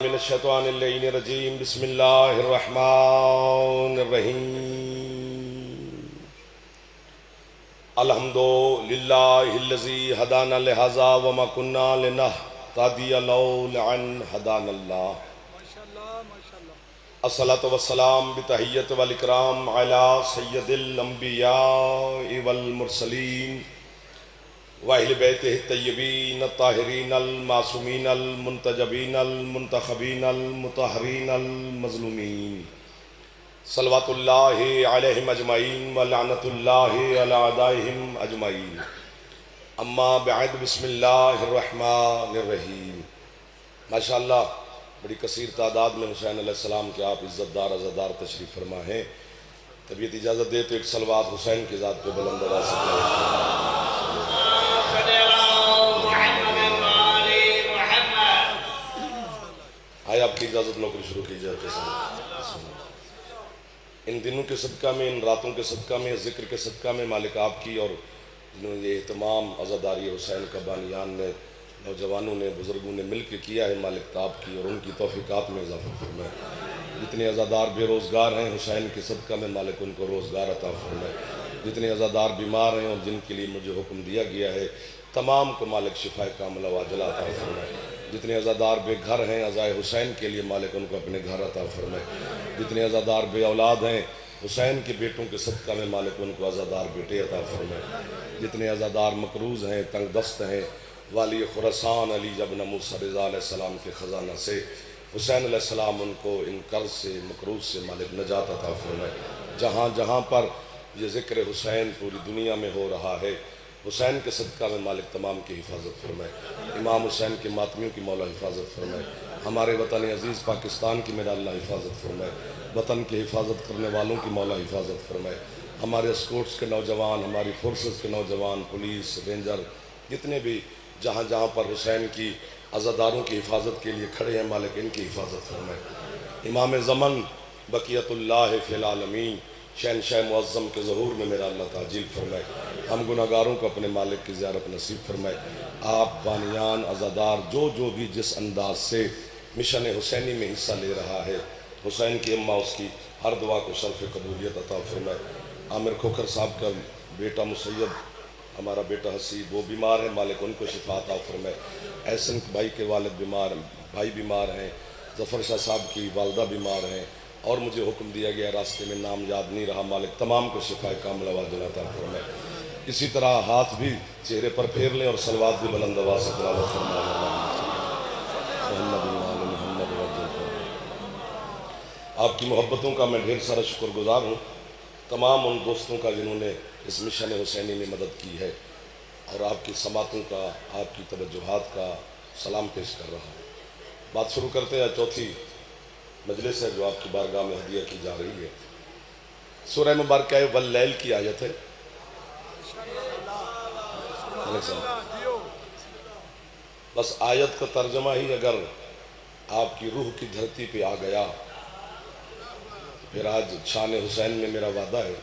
من الشیطان اللعین الرجیم بسم اللہ الرحمن الرحیم الحمدللہ الذی ہدانا لہذا وما کنا لنہتدی لولا ان ہدانا اللہ الصلاۃ والسلام بتحیت والاکرام علی سید الانبیاء والمرسلین وَأَهْلِ بَيْتِهِ الطَّيِّبِينَ الطَّاهِرِينَ الْمَعْصُومِينَ الْمُنْتَجَبِينَ الْمُنْتَخَبِينَ الْمُطَهَّرِينَ الْمَظْلُومِينَ صلوات اللہ علیہم اجمعین ولعنۃ اللہ علی اعدائہم اجمعین اما بعد بسم اللہ الرحمن الرحیم۔ ماشاءاللہ بڑی کثیر تعداد میں حسین علیہ السلام کے آپ عزت دار عزادار تشریف فرما ہیں۔ طبیعت اجازت دے تو ایک صلوات حسین کی ذات پہ بلند آواز سے آئے آپ کی اجازت نوکری شروع کی جاتے ہیں۔ ان دنوں کے صدقہ میں، ان راتوں کے صدقہ میں، ذکر کے صدقہ میں مالک آپ کی اور یہ اہتمام عزاداری حسین کا بانیان نے، نوجوانوں نے، بزرگوں نے مل کے کیا ہے، مالک آپ کی اور ان کی توفیقات میں اضافہ فرمائے۔ جتنے عزادار بے روزگار ہیں حسین کے صدقہ میں مالک ان کو روزگار عطا فرمائے۔ جتنے عزادار بیمار ہیں اور جن کے لیے مجھے حکم دیا گیا ہے تمام کو مالک شفا کاملہ واجلہ عطا فرمائے۔ جتنے عزادار بے گھر ہیں عزائے حسین کے لیے مالک ان کو اپنے گھر عطا فرمائے۔ جتنے عزادار بے اولاد ہیں حسین کے بیٹوں کے صدقہ میں مالک ان کو عزادار بیٹے عطا فرمائے۔ جتنے عزادار مقروض ہیں، تنگ دست ہیں، والی خراسان علی ابن موسیٰ رضا علیہ السلام کے خزانہ سے حسین علیہ السلام ان کو ان قرض سے مقروض سے مالک نجات عطا فرمائے۔ جہاں جہاں پر یہ ذکر حسین پوری دنیا میں ہو رہا ہے حسین کے صدقہ میں مالک تمام کی حفاظت فرمائے۔ امام حسین کے ماتمیوں کی مولا حفاظت فرمائے۔ ہمارے وطن عزیز پاکستان کی میرا اللہ حفاظت فرمائے۔ وطن کی حفاظت کرنے والوں کی مولا حفاظت فرمائے۔ ہمارے اسکورٹس کے نوجوان، ہماری فورسز کے نوجوان، پولیس، رینجر، جتنے بھی جہاں جہاں پر حسین کی عزاداروں کی حفاظت کے لیے کھڑے ہیں مالک ان کی حفاظت فرمائے۔ امام زمن بقیت اللہ فی العالمین شہنشاہ معظم کے ظہور میں میرا اللہ تعجیل فرمائے۔ ہم گناہگاروں کو اپنے مالک کی زیارت نصیب فرمائے۔ آپ بانیان عزادار جو بھی جس انداز سے مشن حسینی میں حصہ لے رہا ہے حسین کی اماں اس کی ہر دعا کو شرف قبولیت عطا فرمائے۔ عامر کھوکھر صاحب کا بیٹا مسید، ہمارا بیٹا حسیب، وہ بیمار ہے مالک ان کو شفا عطا فرمائے۔ احسن بھائی کے والد بیمار ہیں، بھائی بیمار ہیں، ظفر شاہ صاحب کی والدہ بیمار ہیں اور مجھے حکم دیا گیا راستے میں نام یاد نہیں رہا مالک تمام کو شفا کاملہ واجلہ عطا فرمائے۔ اسی طرح ہاتھ بھی چہرے پر پھیر لیں اور صلوات بھی بلند آواز سے تلاوت فرمائیں۔ آپ کی محبتوں کا میں ڈھیر سارا شکر گزار ہوں، تمام ان دوستوں کا جنہوں نے اس مشن حسینی میں مدد کی ہے، اور آپ کی سماعتوں کا، آپ کی توجہات کا سلام پیش کر رہا ہوں۔ بات شروع کرتے ہیں، چوتھی مجلس ہے جو آپ کی بارگاہ میں ہدیہ کی جا رہی ہے۔ سورہ مبارکہ واللیل کی آیت ہے۔ بس آیت کا ترجمہ ہی اگر آپ کی روح کی دھرتی پہ آ گیا پھر آج شان حسین میں میرا وعدہ ہے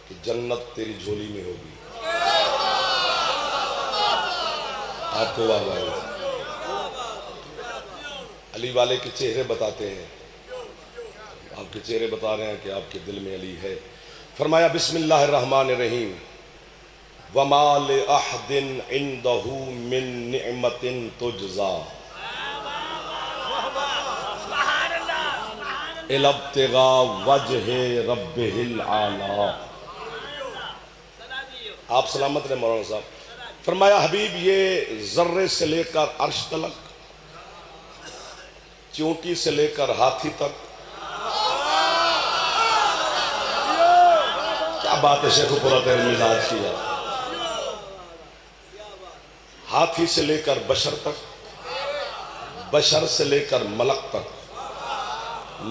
کہ جنت تیری جھولی میں ہوگی۔ آپ کو وعدہ ہے۔ علی والے کے چہرے بتاتے ہیں، آپ کے چہرے بتا رہے ہیں کہ آپ کے دل میں علی ہے۔ فرمایا بسم اللہ الرحمن الرحیم وَمَا لِأَحْدٍ عِنْدَهُ مِن نِعْمَةٍ تُجْزَى إِلَّا ابْتِغَاءَ وَجْهِ رَبِّهِ الْأَعْلَىٰ۔ آپ سلامت رہے مولانا صاحب۔ فرمایا حبیب یہ ذرے سے لے کر عرش تلک، چونٹی سے لے کر ہاتھی تک، کیا بات ہے شیخ پورا تیرے مزاج کی ہے، ہاتھی سے لے کر بشر تک، بشر سے لے کر ملک تک،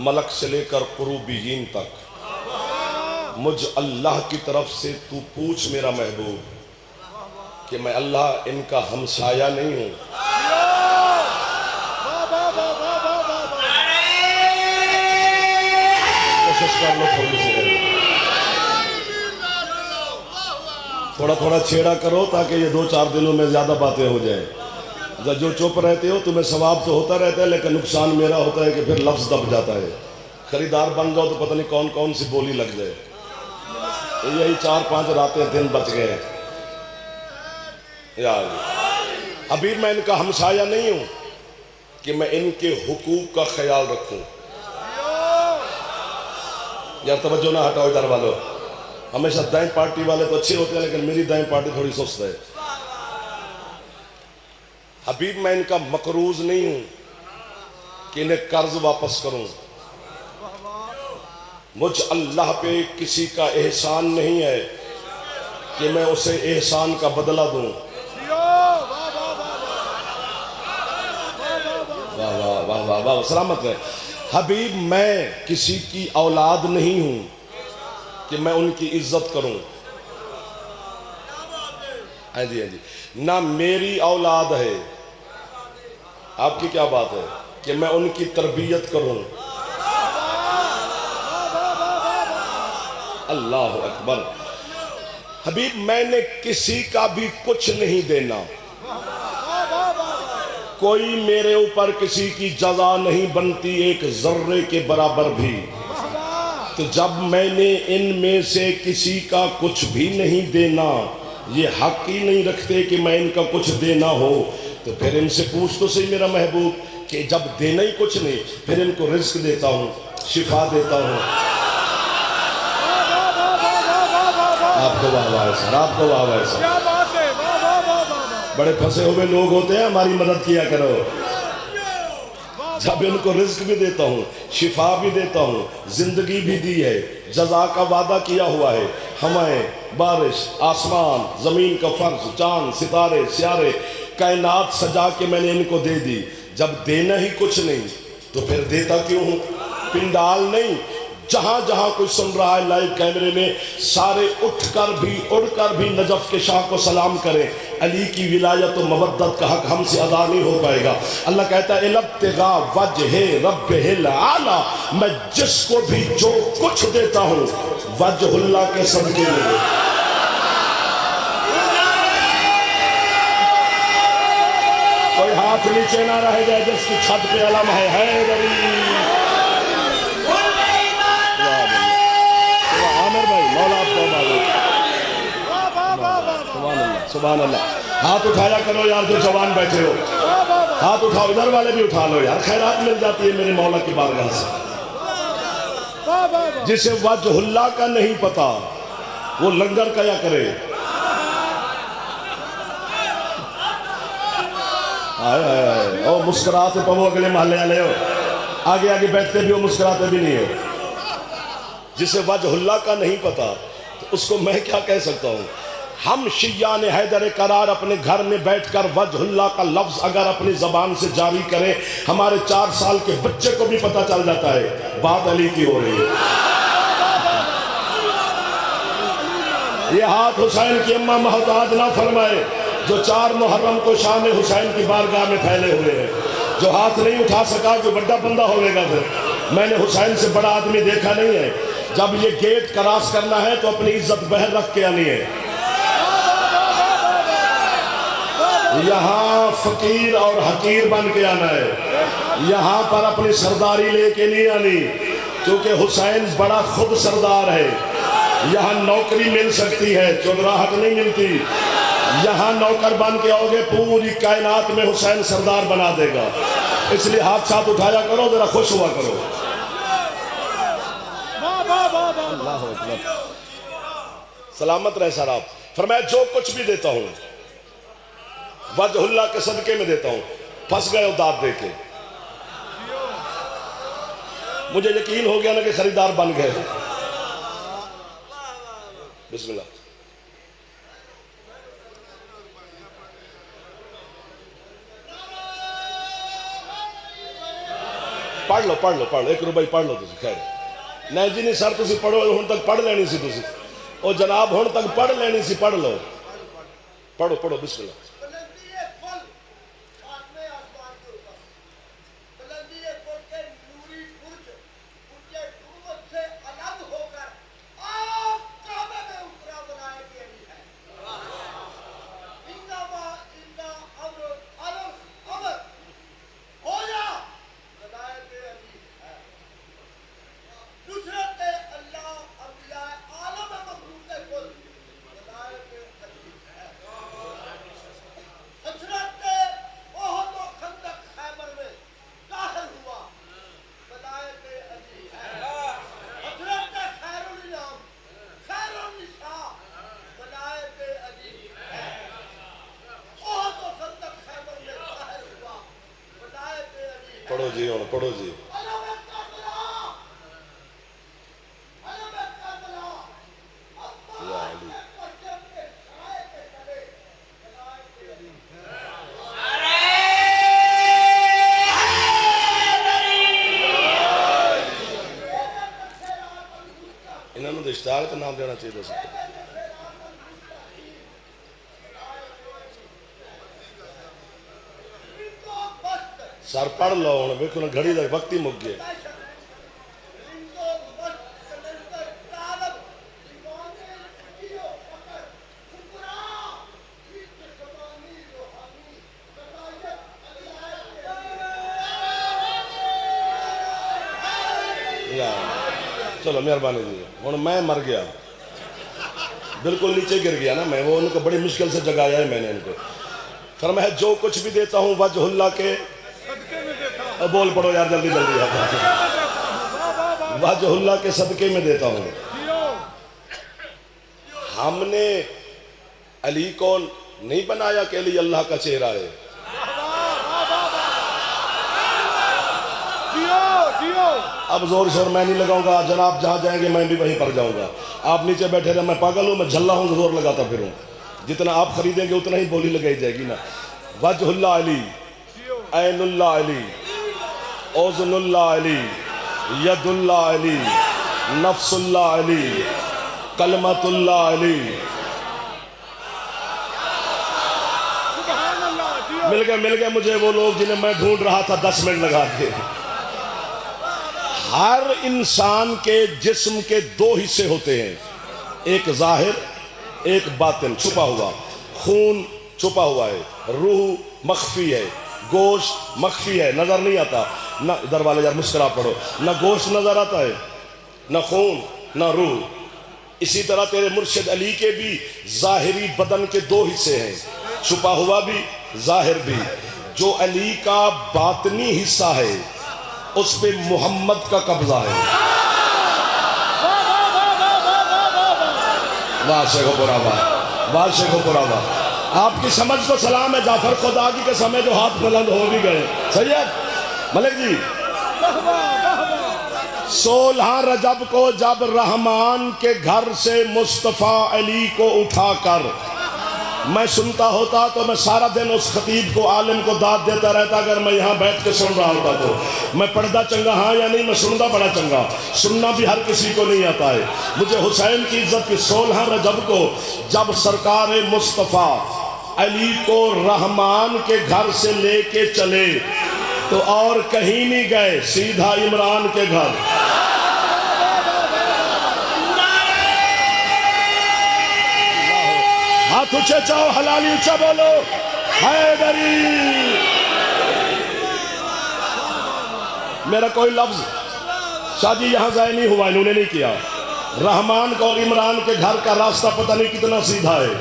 ملک سے لے کر قروبیین تک، مجھ اللہ کی طرف سے تو پوچھ میرا محبوب کہ میں اللہ ان کا ہمسایہ نہیں ہوں۔ کوشش کر لو تھوڑی سی، تھوڑا تھوڑا چھیڑا کرو تاکہ یہ 2-4 دنوں میں زیادہ باتیں ہو جائیں۔ جو چپ رہتے ہو تمہیں ثواب تو ہوتا رہتا ہے، لیکن نقصان میرا ہوتا ہے کہ پھر لفظ دب جاتا ہے۔ خریدار بن جاؤ تو پتہ نہیں کون کون سی بولی لگ جائے۔ یہی 4-5 راتیں دن بچ گئے ہیں۔ یا حبیب میں ان کا ہمسایہ نہیں ہوں کہ میں ان کے حقوق کا خیال رکھوں۔ یار توجہ نہ ہٹاؤ ادھر والو، ہمیشہ دائیں پارٹی والے تو اچھے ہوتے ہیں لیکن میری دائیں پارٹی تھوڑی سست ہے۔ حبیب میں ان کا مقروض نہیں ہوں کہ انہیں قرض واپس کروں۔ مجھ اللہ پہ کسی کا احسان نہیں ہے کہ میں اسے احسان کا بدلہ دوں۔ واہ واہ واہ واہ واہ، سلامت ہے۔ حبیب میں کسی کی اولاد نہیں ہوں کہ میں ان کی عزت کروں۔ ہاں جی ہاں جی، نہ میری اولاد ہے، آپ کی کیا بات ہے کہ میں ان کی تربیت کروں۔ اللہ اکبر۔ حبیب میں نے کسی کا بھی کچھ نہیں دینا، کوئی میرے اوپر کسی کی جزا نہیں بنتی ایک ذرے کے برابر بھی۔ تو جب میں نے ان میں سے کسی کا کچھ بھی نہیں دینا، یہ حق ہی نہیں رکھتے کہ میں ان کا کچھ دینا ہو، تو پھر ان سے پوچھ تو صحیح میرا محبوب کہ جب دینا ہی کچھ نہیں پھر ان کو رزق دیتا ہوں، شفا دیتا ہوں۔ آپ کو واہ واہ سر، آپ کو واہ واہ سر۔ بڑے پھنسے ہوئے لوگ ہوتے ہیں، ہماری مدد کیا کرو۔ جب ان کو رزق بھی دیتا ہوں، شفا بھی دیتا ہوں، زندگی بھی دی ہے، جزا کا وعدہ کیا ہوا ہے، ہوائیں، بارش، آسمان، زمین کا فرش، چاند، ستارے، سیارے، کائنات سجا کے میں نے ان کو دے دی۔ جب دینا ہی کچھ نہیں تو پھر دیتا کیوں ہوں؟ پنڈال نہیں، جہاں جہاں کوئی سن رہا ہے لائیو کیمرے میں، سارے اٹھ کر بھی اڑ کر بھی نجف کے شاہ کو سلام کریں۔ علی کی ولایت و مودت کا حق ہم سے ادا نہیں ہو پائے گا۔ اللہ کہتا ہے الابتغاء وجہ ربہ الاعلی، میں جس کو بھی جو کچھ دیتا ہوں وجہ اللہ کے صدقے میں۔ کوئی ہاتھ نیچے نہ رہ جائے جس کی چھت پہ علم ہے حیدری۔ مولا آپ کو سبحان اللہ سبحان اللہ۔ ہاتھ اٹھایا کرو یار جو جوان بیٹھے ہو، ہاتھ اٹھاؤ، ادھر والے بھی اٹھا لو یار، خیرات مل جاتی ہے میرے مولا کی بارگاہ سے۔ جسے وجہ اللہ کا نہیں پتا وہ لنگر کیا کرے۔ او مسکراتے پو اگلے محلے والے ہو، آگے آگے بیٹھتے بھی ہو مسکراتے بھی نہیں ہو۔ جسے وجہ اللہ کا نہیں پتا تو اس کو میں کیا کہہ سکتا ہوں؟ ہم شیعان حیدر قرار اپنے گھر میں بیٹھ کر وجہ اللہ کا لفظ اگر اپنی زبان سے جاری کریں، ہمارے 4 سال کے بچے کو بھی پتا چل جاتا ہے بات علی کی ہو رہی ہے۔ یہ ہاتھ حسین کی اماں محتاج نہ فرمائے جو 4 محرم کو شام حسین کی بارگاہ میں پھیلے ہوئے ہیں۔ جو ہاتھ نہیں اٹھا سکا جو بڑا بندہ ہوئے گا، پھر میں نے حسین سے بڑا آدمی دیکھا نہیں ہے۔ جب یہ گیٹ کراس کرنا ہے تو اپنی عزت بہر رکھ کے آنی ہے۔ یہاں فقیر اور حقیر بن کے آنا ہے، یہاں پر اپنی سرداری لے کے نہیں آنی، کیونکہ حسین بڑا خود سردار ہے۔ یہاں نوکری مل سکتی ہے، چودراہٹ نہیں ملتی۔ یہاں نوکر بن کے آؤ گے پوری کائنات میں حسین سردار بنا دے گا۔ اس لیے ہاتھ ساتھ اٹھایا کرو، ذرا خوش ہوا کرو۔ اللہ اکبر، سلامت رہے سر آپ۔ فرمایا جو کچھ بھی دیتا ہوں وجہ اللہ کے صدقے میں دیتا ہوں۔ پھنس گئے ہو داد دے کے، مجھے یقین ہو گیا نا کہ خریدار بن گئے۔ بسم اللہ۔ پڑھ لو پڑھ لو پڑھ لو، 1 روپے پڑھ لو تسی، خیر نہیں جی نہیں سر تسی پڑھو، ہن تک پڑھ لینی سی تسی، او جناب ہن تک پڑھ لینی سی، پڑھ لو، پڑھو پڑھو بسم اللہ۔ پڑھو جی ہوں پڑھو جی. یا علی. انہوں نے اشتہار کا نام دینا چاہیے تھا. سر پڑھ لو ہوں ویکھو نا گھڑی دا وقت ہی مک گئے. چلو مہربانی جی. ہوں میں مر گیا بالکل نیچے گر گیا نا میں. وہ ان کو بڑی مشکل سے جگایا ہے میں نے ان کو. فرمایا جو کچھ بھی دیتا ہوں وجہ اللہ کے. بول پڑھو یار جلدی جلدی. وجہ اللہ کے صدقے میں دیتا ہوں. ہم نے علی کو نہیں بنایا کہ علی اللہ کا چہرہ ہے. اب زور شور میں نہیں لگاؤں گا. جناب جہاں جائیں گے میں بھی وہیں پر جاؤں گا. آپ نیچے بیٹھے رہے. میں پاگل ہوں میں جھلا ہوں زور لگاتا پھروں. جتنا آپ خریدیں گے اتنا ہی بولی لگائی جائے گی نا. وجہ اللہ علی, عین اللہ علی, اوزن اللہ علی, ید اللہ علی, نفس اللہ علی, کلمت اللہ علی. مل گئے مجھے وہ لوگ جنہیں میں ڈھونڈ رہا تھا 10 منٹ لگا کے. ہر انسان کے جسم کے 2 حصے ہوتے ہیں, ایک ظاہر ایک باطن. چھپا ہوا خون چھپا ہوا ہے, روح مخفی ہے, گوشت مخفی ہے نظر نہیں آتا. نہ ادھر والے یار مسکرا پڑھو. نہ گوشت نظر آتا ہے نہ خون نہ روح. اسی طرح تیرے مرشد علی کے بھی ظاہری بدن کے 2 حصے ہیں, چھپا ہوا بھی ظاہر بھی. جو علی کا باطنی حصہ ہے اس پہ محمد کا قبضہ ہے. واہ شیخ و پراوا, واہ شیخ و پراوا. آپ کی سمجھ کو سلام ہے. جعفر خدا کی قسم ہے جو ہاتھ بلند ہو بھی گئے. سید ملک جی 16 رجب کو جب رحمان کے گھر سے مصطفیٰ علی کو اٹھا کر میں سنتا ہوتا تو میں سارا دن اس خطیب کو عالم کو داد دیتا رہتا. اگر میں یہاں بیٹھ کے سن رہا ہوتا تو میں پڑھتا چنگا ہاں یا نہیں, میں سنتا بڑا چنگا. سننا بھی ہر کسی کو نہیں آتا ہے. مجھے حسین کی عزت کی 16 رجب کو جب سرکار مصطفیٰ علی کو رحمان کے گھر سے لے کے چلے تو اور کہیں نہیں گئے, سیدھا عمران کے گھر. ہاتھ اونچے چاہو, حلالی اونچا بولو, حیدری. میرا کوئی لفظ شاہ جی یہاں ضائع نہیں ہوا, انہوں نے نہیں کیا. رحمان کو اور عمران کے گھر کا راستہ پتہ نہیں کتنا سیدھا ہے.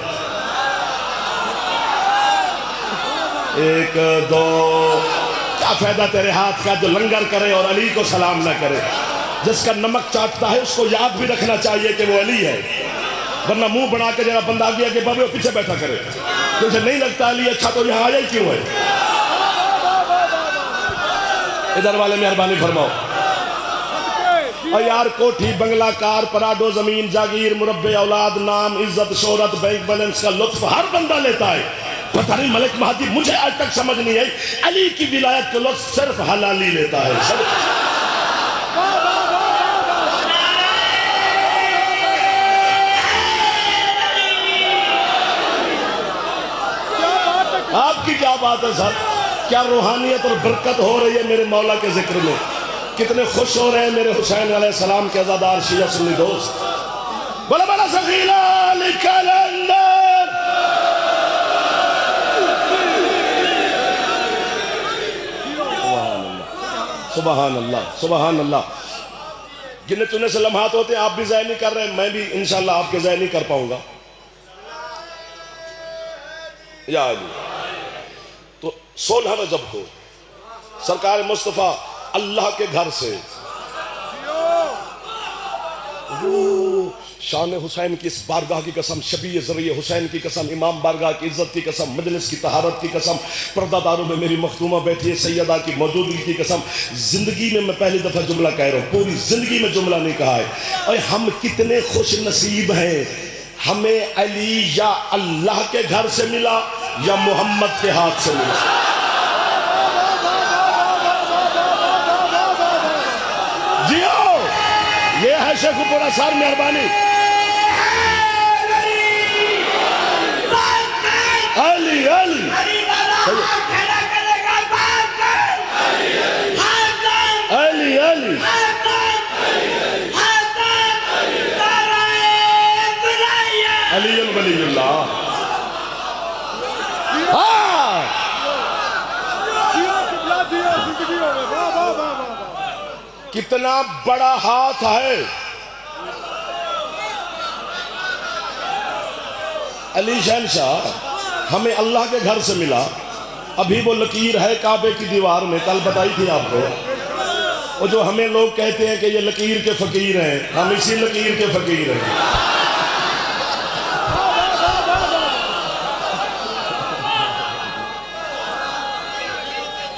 1 2 کیا فائدہ تیرے ہاتھ کا جو لنگر کرے اور علی کو سلام نہ کرے. جس کا نمک چاٹتا ہے اس کو یاد بھی رکھنا چاہیے کہ وہ علی ہے, ورنہ منہ بنا کے جگہ بندہ گیا کہ بابے وہ پیچھے بیٹھا کرے. تجھے نہیں لگتا علی اچھا تو یہاں آیا ہی کیوں ہے. ادھر والے مہربانی فرماؤ. اور یار کوٹھی بنگلہ کار پراڈو زمین جاگیر مربع اولاد نام عزت شہرت بینک بیلنس کا لطف ہر بندہ لیتا ہے. پتہ نہیں ملک مہدی مجھے آج تک سمجھ نہیں آئی علی کی ولایت کا لطف صرف حلالی لیتا ہے. آپ کی کیا بات ہے سر, کیا روحانیت اور برکت ہو رہی ہے میرے مولا کے ذکر میں. کتنے خوش ہو رہے ہیں میرے حسین علیہ السلام کے عزادار شیعہ سنی دوست. بلا بلا سخیلہ لکلندر. سبحان اللہ سبحان اللہ. گنے چنے سے لمحات ہوتے ہیں, آپ بھی ضائع نہیں کر رہے, میں بھی انشاءاللہ آپ کے ضائع نہیں کر پاؤں گا. یا علی. تو 16 رجب کو سرکار مصطفیٰ اللہ کے گھر سے شان حسین کی اس بارگاہ کی قسم، شبیہ ذریعہ حسین کی قسم، امام بارگاہ کی عزت کی قسم، مجلس کی طہارت کی قسم، پردہ داروں میں میری مختومہ بیٹھی ہے سیدہ کی موجودگی کی قسم، زندگی میں پہلی دفعہ جملہ کہہ رہا ہوں، پوری زندگی میں جملہ نہیں کہا ہے۔ اور ہم کتنے خوش نصیب ہیں، ہمیں علی یا اللہ کے گھر سے ملا یا محمد کے ہاتھ سے ملا۔ جیو، یہ ہے شیخ پورا سار مہربانی۔ علی علی علی علی علی ولی اللہ۔ کتنا بڑا ہاتھ ہے علی شہنشاہ، ہمیں اللہ کے گھر سے ملا۔ ابھی وہ لکیر ہے کعبے کی دیوار میں، کل بتائی تھی آپ کو، وہ جو ہمیں لوگ کہتے ہیں کہ یہ لکیر کے فقیر ہیں، ہم اسی لکیر کے فقیر ہیں۔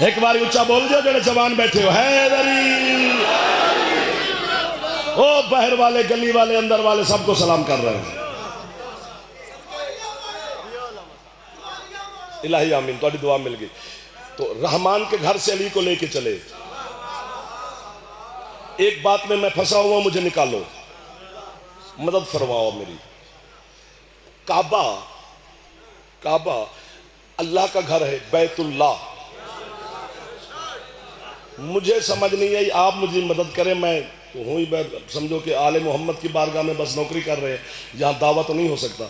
ایک بار اونچا بول دیو جو جوان بیٹھے ہو، حیدری۔ او باہر والے، گلی والے، اندر والے سب کو سلام کر رہے ہیں۔ الہی آمین، تمہاری دعا مل گئی۔ تو رحمان کے گھر سے علی کو لے کے چلے۔ ایک بات میں پھنسا ہوا، مجھے نکالو، مدد فرماؤ میری۔ کعبہ اللہ کا گھر ہے، بیت اللہ۔ مجھے سمجھ نہیں آئی، آپ مجھے مدد کریں، میں ہوں ہی سمجھو کہ آل محمد کی بارگاہ میں بس نوکری کر رہے ہیں، یہاں دعوت تو نہیں ہو سکتا،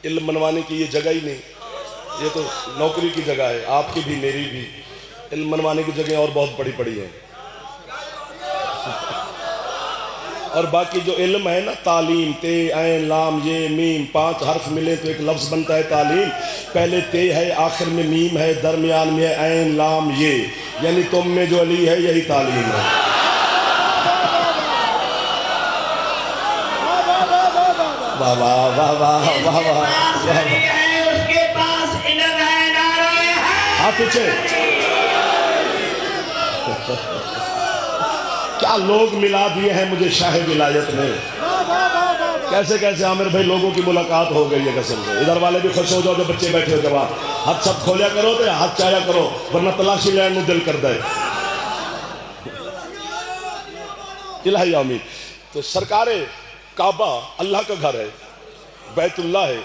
علم منوانے کی یہ جگہ ہی نہیں، یہ تو نوکری کی جگہ ہے، آپ کی بھی میری بھی۔ علم منوانے کی جگہیں اور بہت بڑی بڑی ہیں، اور باقی جو علم ہے نا، تعلیم، تے عین لام یہ میم، 5 حرف ملے تو ایک لفظ بنتا ہے تعلیم۔ پہلے تے ہے، آخر میں میم ہے، درمیان میں عین لام یہ، یعنی تم میں جو علی ہے یہی تعلیم ہے۔ واہ واہ واہ واہ واہ واہ، ہاتھ اونچے۔ کیا لوگ ملا دیے ہیں مجھے شاہ ولایت میں، کیسے کیسے عامر بھائی لوگوں کی ملاقات ہو گئی ہے قسم سے۔ ادھر والے بھی خوش ہو جاؤ جو بچے بیٹھے ہو جواب، ہاتھ سب کھولیا کرو تو ہاتھ چایا کرو، ورنہ تلاشی لین میں دل کر دے۔ الہی آمین۔ تو سرکار کعبہ اللہ کا گھر ہے، بیت اللہ ہے۔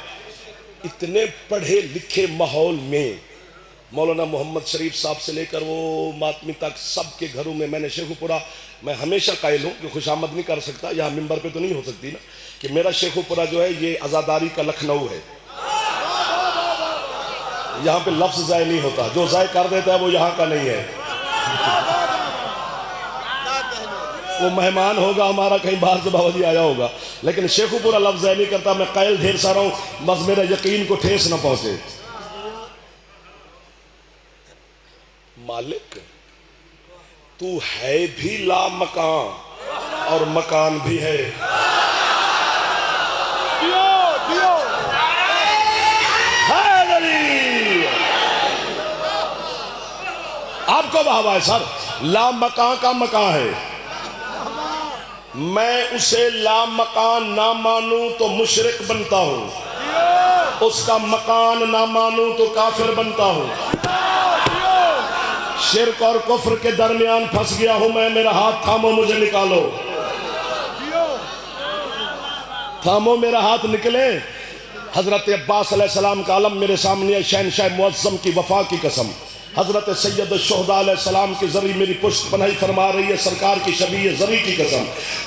اتنے پڑھے لکھے ماحول میں مولانا محمد شریف صاحب سے لے کر وہ ماتمی تک سب کے گھروں میں، میں نے شیخو پورا، میں ہمیشہ قائل ہوں کہ خوشامد نہیں کر سکتا، یہاں ممبر پہ تو نہیں ہو سکتی نا، کہ میرا شیخو پورا جو ہے یہ عزاداری کا لکھنؤ ہے، یہاں پہ لفظ ضائع نہیں ہوتا، جو ضائع کر دیتا ہے وہ یہاں کا نہیں ہے، وہ مہمان ہوگا ہمارا، کہیں باہر سے باوجی آیا ہوگا، لیکن شیخو پورا لفظ ضائع نہیں کرتا۔ میں قائل ڈھیر سارا ہوں، بس میرا یقین کو ٹھیس نہ پہنچے۔ مالک تو ہے بھی لا مکان اور مکان بھی ہے، آپ کو بہوا ہے سر، لا مکان کا مکان ہے، میں اسے لا مکان نہ مانوں تو مشرک بنتا ہوں، اس کا مکان نہ مانوں تو کافر بنتا ہوں، شرک اور کفر کے درمیان پھنس گیا ہوں میں، میرا ہاتھ تھامو مجھے نکالو، تھامو میرا ہاتھ نکلے۔ حضرت عباس علیہ السلام کا علم میرے سامنے، شہنشاہ معظم کی وفا کی قسم، حضرت سید الشہداء علیہ السلام کی ذری میری پشت پناہی فرما رہی ہے، سرکار کی شبیہ ذری کی قسم،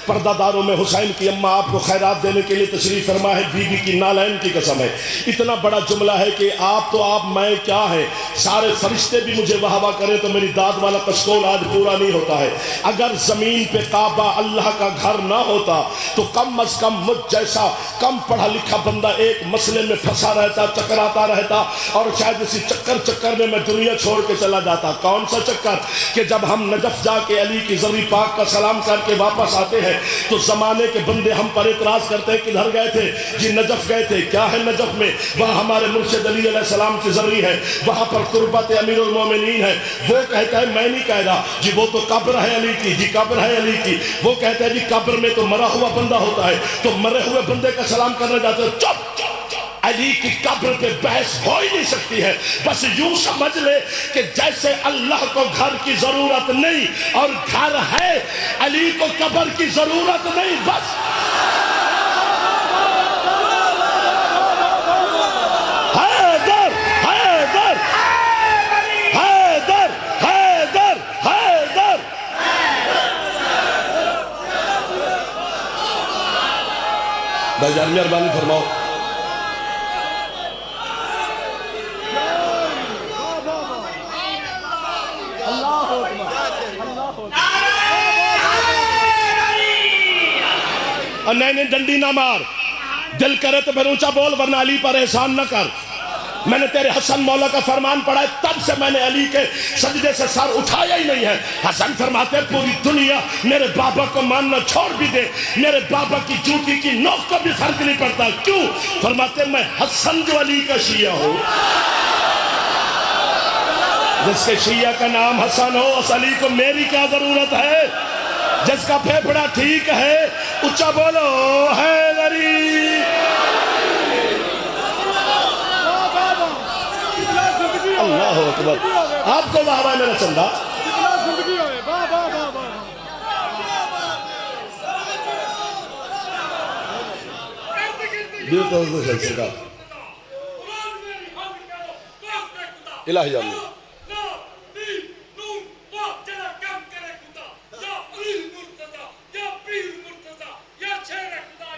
پردہ داروں میں حسین کی اماں آپ کو خیرات دینے کے لیے تشریف فرما ہے، بی بی کی نالین کی قسم ہے۔ اتنا بڑا جملہ ہے کہ آپ تو آپ، میں کیا ہے، سارے فرشتے بھی مجھے واہ واہ کریں تو میری داد والا کشکول آج پورا نہیں ہوتا ہے۔ اگر زمین پہ کعبہ اللہ کا گھر نہ ہوتا تو کم از کم مجھ جیسا کم پڑھا لکھا بندہ ایک مسئلے میں پھنسا رہتا، چکراتا رہتا، اور شاید اسی چکر میں میں دنیا چھوڑ چھوڑ کے چلا جاتا. کون سا چکر کہ جب ہم نجف جا کے علی کی زری پاک کا سلام کر کے واپس آتے ہیں تو زمانے کے بندے ہم پر اعتراض کرتے ہیں کدھر گئے تھے جی؟ نجف گئے تھے. کیا ہے نجف میں؟ وہاں ہمارے مرشد علی علیہ السلام کی زری ہے, وہاں پر تربت امیر المومنین ہے. وہ کہتا ہے میں نہیں کہہ رہا جی وہ تو قبر ہے علی کی, جی قبر ہے علی کی. وہ کہتا ہے جی قبر میں تو مرا ہوا بندہ ہوتا ہے, تو مرے ہوئے بندے کا سلام کرنا جاتے ہیں. چپ, علی کی قبر پہ بحث ہو ہی نہیں سکتی ہے. بس یوں سمجھ لے کہ جیسے اللہ کو گھر کی ضرورت نہیں اور گھر ہے, علی کو قبر کی ضرورت نہیں. بس حیدر حیدر حیدر حیدر حیدر. بھائی جان مہربانی فرماؤ. نہیں ڈنڈی نہ مار, دل کرے تو پھر اونچا بول ورنہ علی پر احسان نہ کر. میں نے تیرے حسن مولا کا فرمان پڑھا ہے, تب سے میں نے علی کے سجدے سے سر اٹھایا ہی نہیں ہے. حسن فرماتے ہیں پوری دنیا میرے بابا کو ماننا چھوڑ بھی دے, میرے بابا کی جوتی کی نوک کو بھی فرق نہیں پڑتا. کیوں؟ فرماتے ہیں میں حسن جو علی کا شیعہ ہوں, جس کے شیعہ کا نام حسن ہو اس علی کو میری کیا ضرورت ہے؟ جس کا پھیپھڑا ٹھیک ہے اچھا بولو حیدری. اللہ اکبر. آپ کو واہ واہ میرا چندہ. الہی آمین.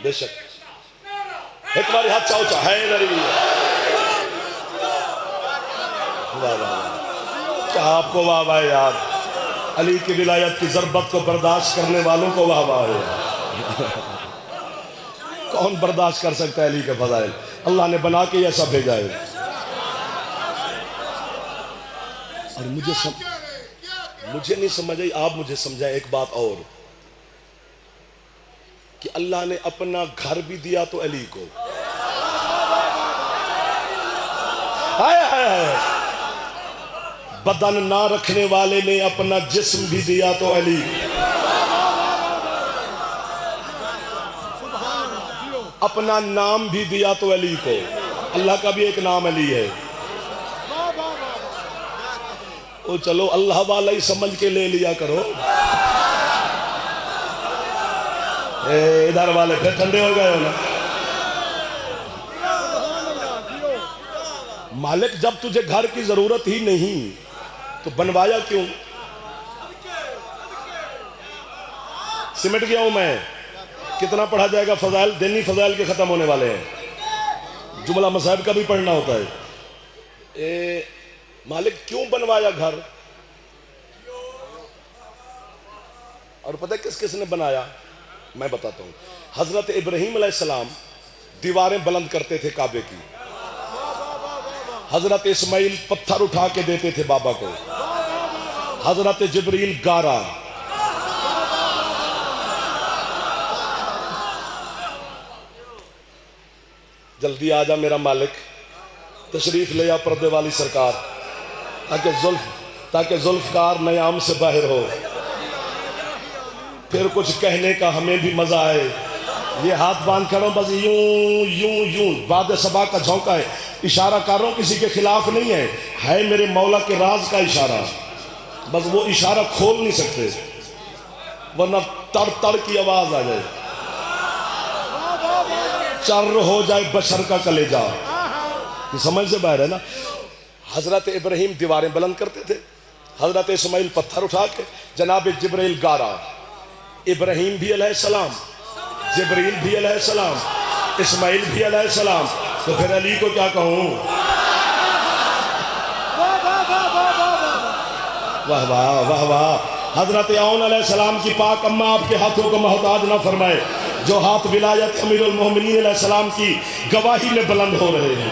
بے شک ایک باری ہاتھ چاہو چاہ حیدری. کیا آپ کو واہ واہ یار. علی کی ولایت کی ضربت کو برداشت کرنے والوں کو واہ واہ ہے. کون برداشت کر سکتا ہے علی کے فضائل؟ اللہ نے بنا کے ایسا بھیجا ہے. اور مجھے نہیں سمجھ آئی, آپ مجھے سمجھائیں ایک بات اور, کہ اللہ نے اپنا گھر بھی دیا تو علی کو, بدن نہ رکھنے والے نے اپنا جسم بھی دیا تو علی, اپنا نام بھی دیا تو علی کو. اللہ کا بھی ایک نام علی ہے. او چلو اللہ والا ہی سمجھ کے لے لیا کرو. ادھر والے پھر ٹھنڈے ہو گئے ہو نا. مالک جب تجھے گھر کی ضرورت ہی نہیں تو بنوایا کیوں؟ سمٹ گیا ہوں میں. کتنا پڑھا جائے گا؟ فضائل دینی فضائل کے ختم ہونے والے ہیں, جملہ مصائب کا بھی پڑھنا ہوتا ہے. مالک کیوں بنوایا گھر؟ اور پتہ کس کس نے بنایا؟ میں بتاتا ہوں. حضرت ابراہیم علیہ السلام دیواریں بلند کرتے تھے کعبے کی. حضرت اسماعیل پتھر اٹھا کے دیتے تھے بابا کو. حضرت جبریل گارا. جلدی آجا میرا مالک, تشریف لے آ پردے والی سرکار, تاکہ ذوالفقار نیام سے باہر ہو, پھر کچھ کہنے کا ہمیں بھی مزہ آئے. یہ ہاتھ باندھ کھڑا ہوں بس یوں یوں یوں, باد صبا کا جھونکا ہے. اشارہ کر رہا ہوں کسی کے خلاف نہیں ہے میرے مولا کے راز کا اشارہ. بس وہ اشارہ کھول نہیں سکتے ورنہ تڑ تڑ کی آواز آ جائے, چر ہو جائے بشر کا کلیجہ. یہ سمجھ سے باہر ہے نا. حضرت ابراہیم دیواریں بلند کرتے تھے, حضرت اسماعیل پتھر اٹھا کے, جناب جبریل گارا. ابراہیم بھی علیہ السلام, جبریل بھی علیہ السلام, اسماعیل بھی علیہ السلام, تو پھر علی کو کیا کہوں؟ واہ واہ واہ واہ. حضرت عون علیہ السلام کی پاک اماں آپ کے ہاتھوں کو محتاج نہ فرمائے, جو ہاتھ ولایت امیر المومنین علیہ السلام کی گواہی میں بلند ہو رہے ہیں.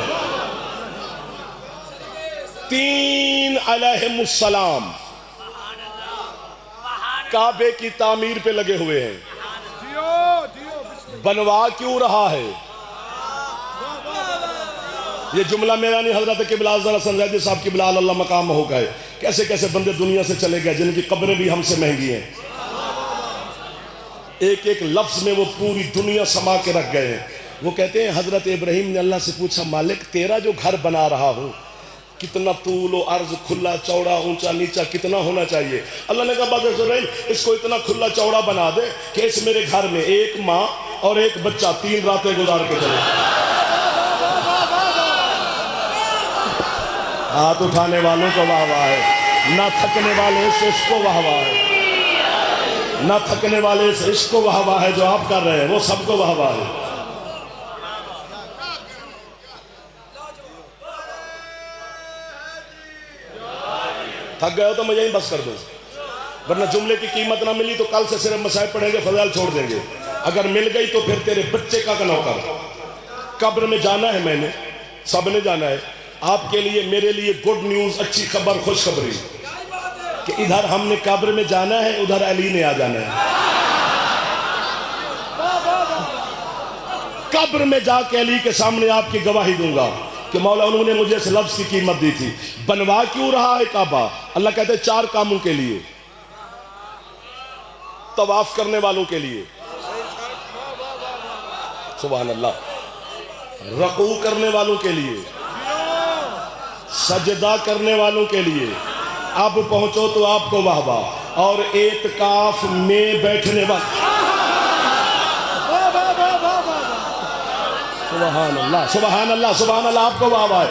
تین علیہم السلام کعبے کی تعمیر پہ لگے ہوئے ہیں. بنوا کیوں رہا ہے؟ یہ جملہ میرا نہیں، حضرت قبلہ حسن زیدی صاحب قبلہ اللہ مقام ہو گئے. کیسے کیسے بندے دنیا سے چلے گئے جن کی قبریں بھی ہم سے مہنگی ہیں. ایک ایک لفظ میں وہ پوری دنیا سما کے رکھ گئے ہیں. وہ کہتے ہیں حضرت ابراہیم نے اللہ سے پوچھا مالک تیرا جو گھر بنا رہا ہوں کتنا طول و عرض، کھلا چوڑا، اونچا نیچا کتنا ہونا چاہیے؟ اللہ نے کہا بات ابراہیم اس کو اتنا کھلا چوڑا بنا دے کہ اس میرے گھر میں ایک ماں اور ایک بچہ 3 راتیں گزار کے چلے. ہاتھ اٹھانے والوں کو واہ واہ ہے، نہ تھکنے والے اس عشق کو واہ واہ ہے، نہ تھکنے والے اس عشق کو واہ واہ ہے جو آپ کر رہے ہیں، وہ سب کو واہ واہ ہے. تھک گئے ہو تو میں یہیں بس کر دوں، ورنہ جملے کی قیمت نہ ملی تو کل سے صرف مسائل پڑھیں گے، فضائل چھوڑ دیں گے. اگر مل گئی تو پھر تیرے بچے کا نوکر. قبر میں جانا ہے، میں نے سب نے جانا ہے. آپ کے لیے میرے لیے گڈ نیوز، اچھی خبر، خوشخبری کہ ادھر ہم نے قبر میں جانا ہے، ادھر علی نے آ جانا ہے. قبر میں جا کے علی کے سامنے آپ کی گواہی دوں گا کہ مولا انہوں نے مجھے اس لفظ کی قیمت دی تھی. بنوا کیوں رہا ہے کعبہ؟ اللہ کہتے ہیں 4 کاموں کے لیے. طواف کرنے والوں کے لیے، سبحان اللہ، رکوع کرنے والوں کے لیے، سجدہ کرنے والوں کے لیے. اب پہنچو تو آپ کو واہ واہ. اور اعتکاف میں بیٹھنے والے، سبحان اللہ سبحان اللہ سبحان اللہ، آپ کو واہ واہ.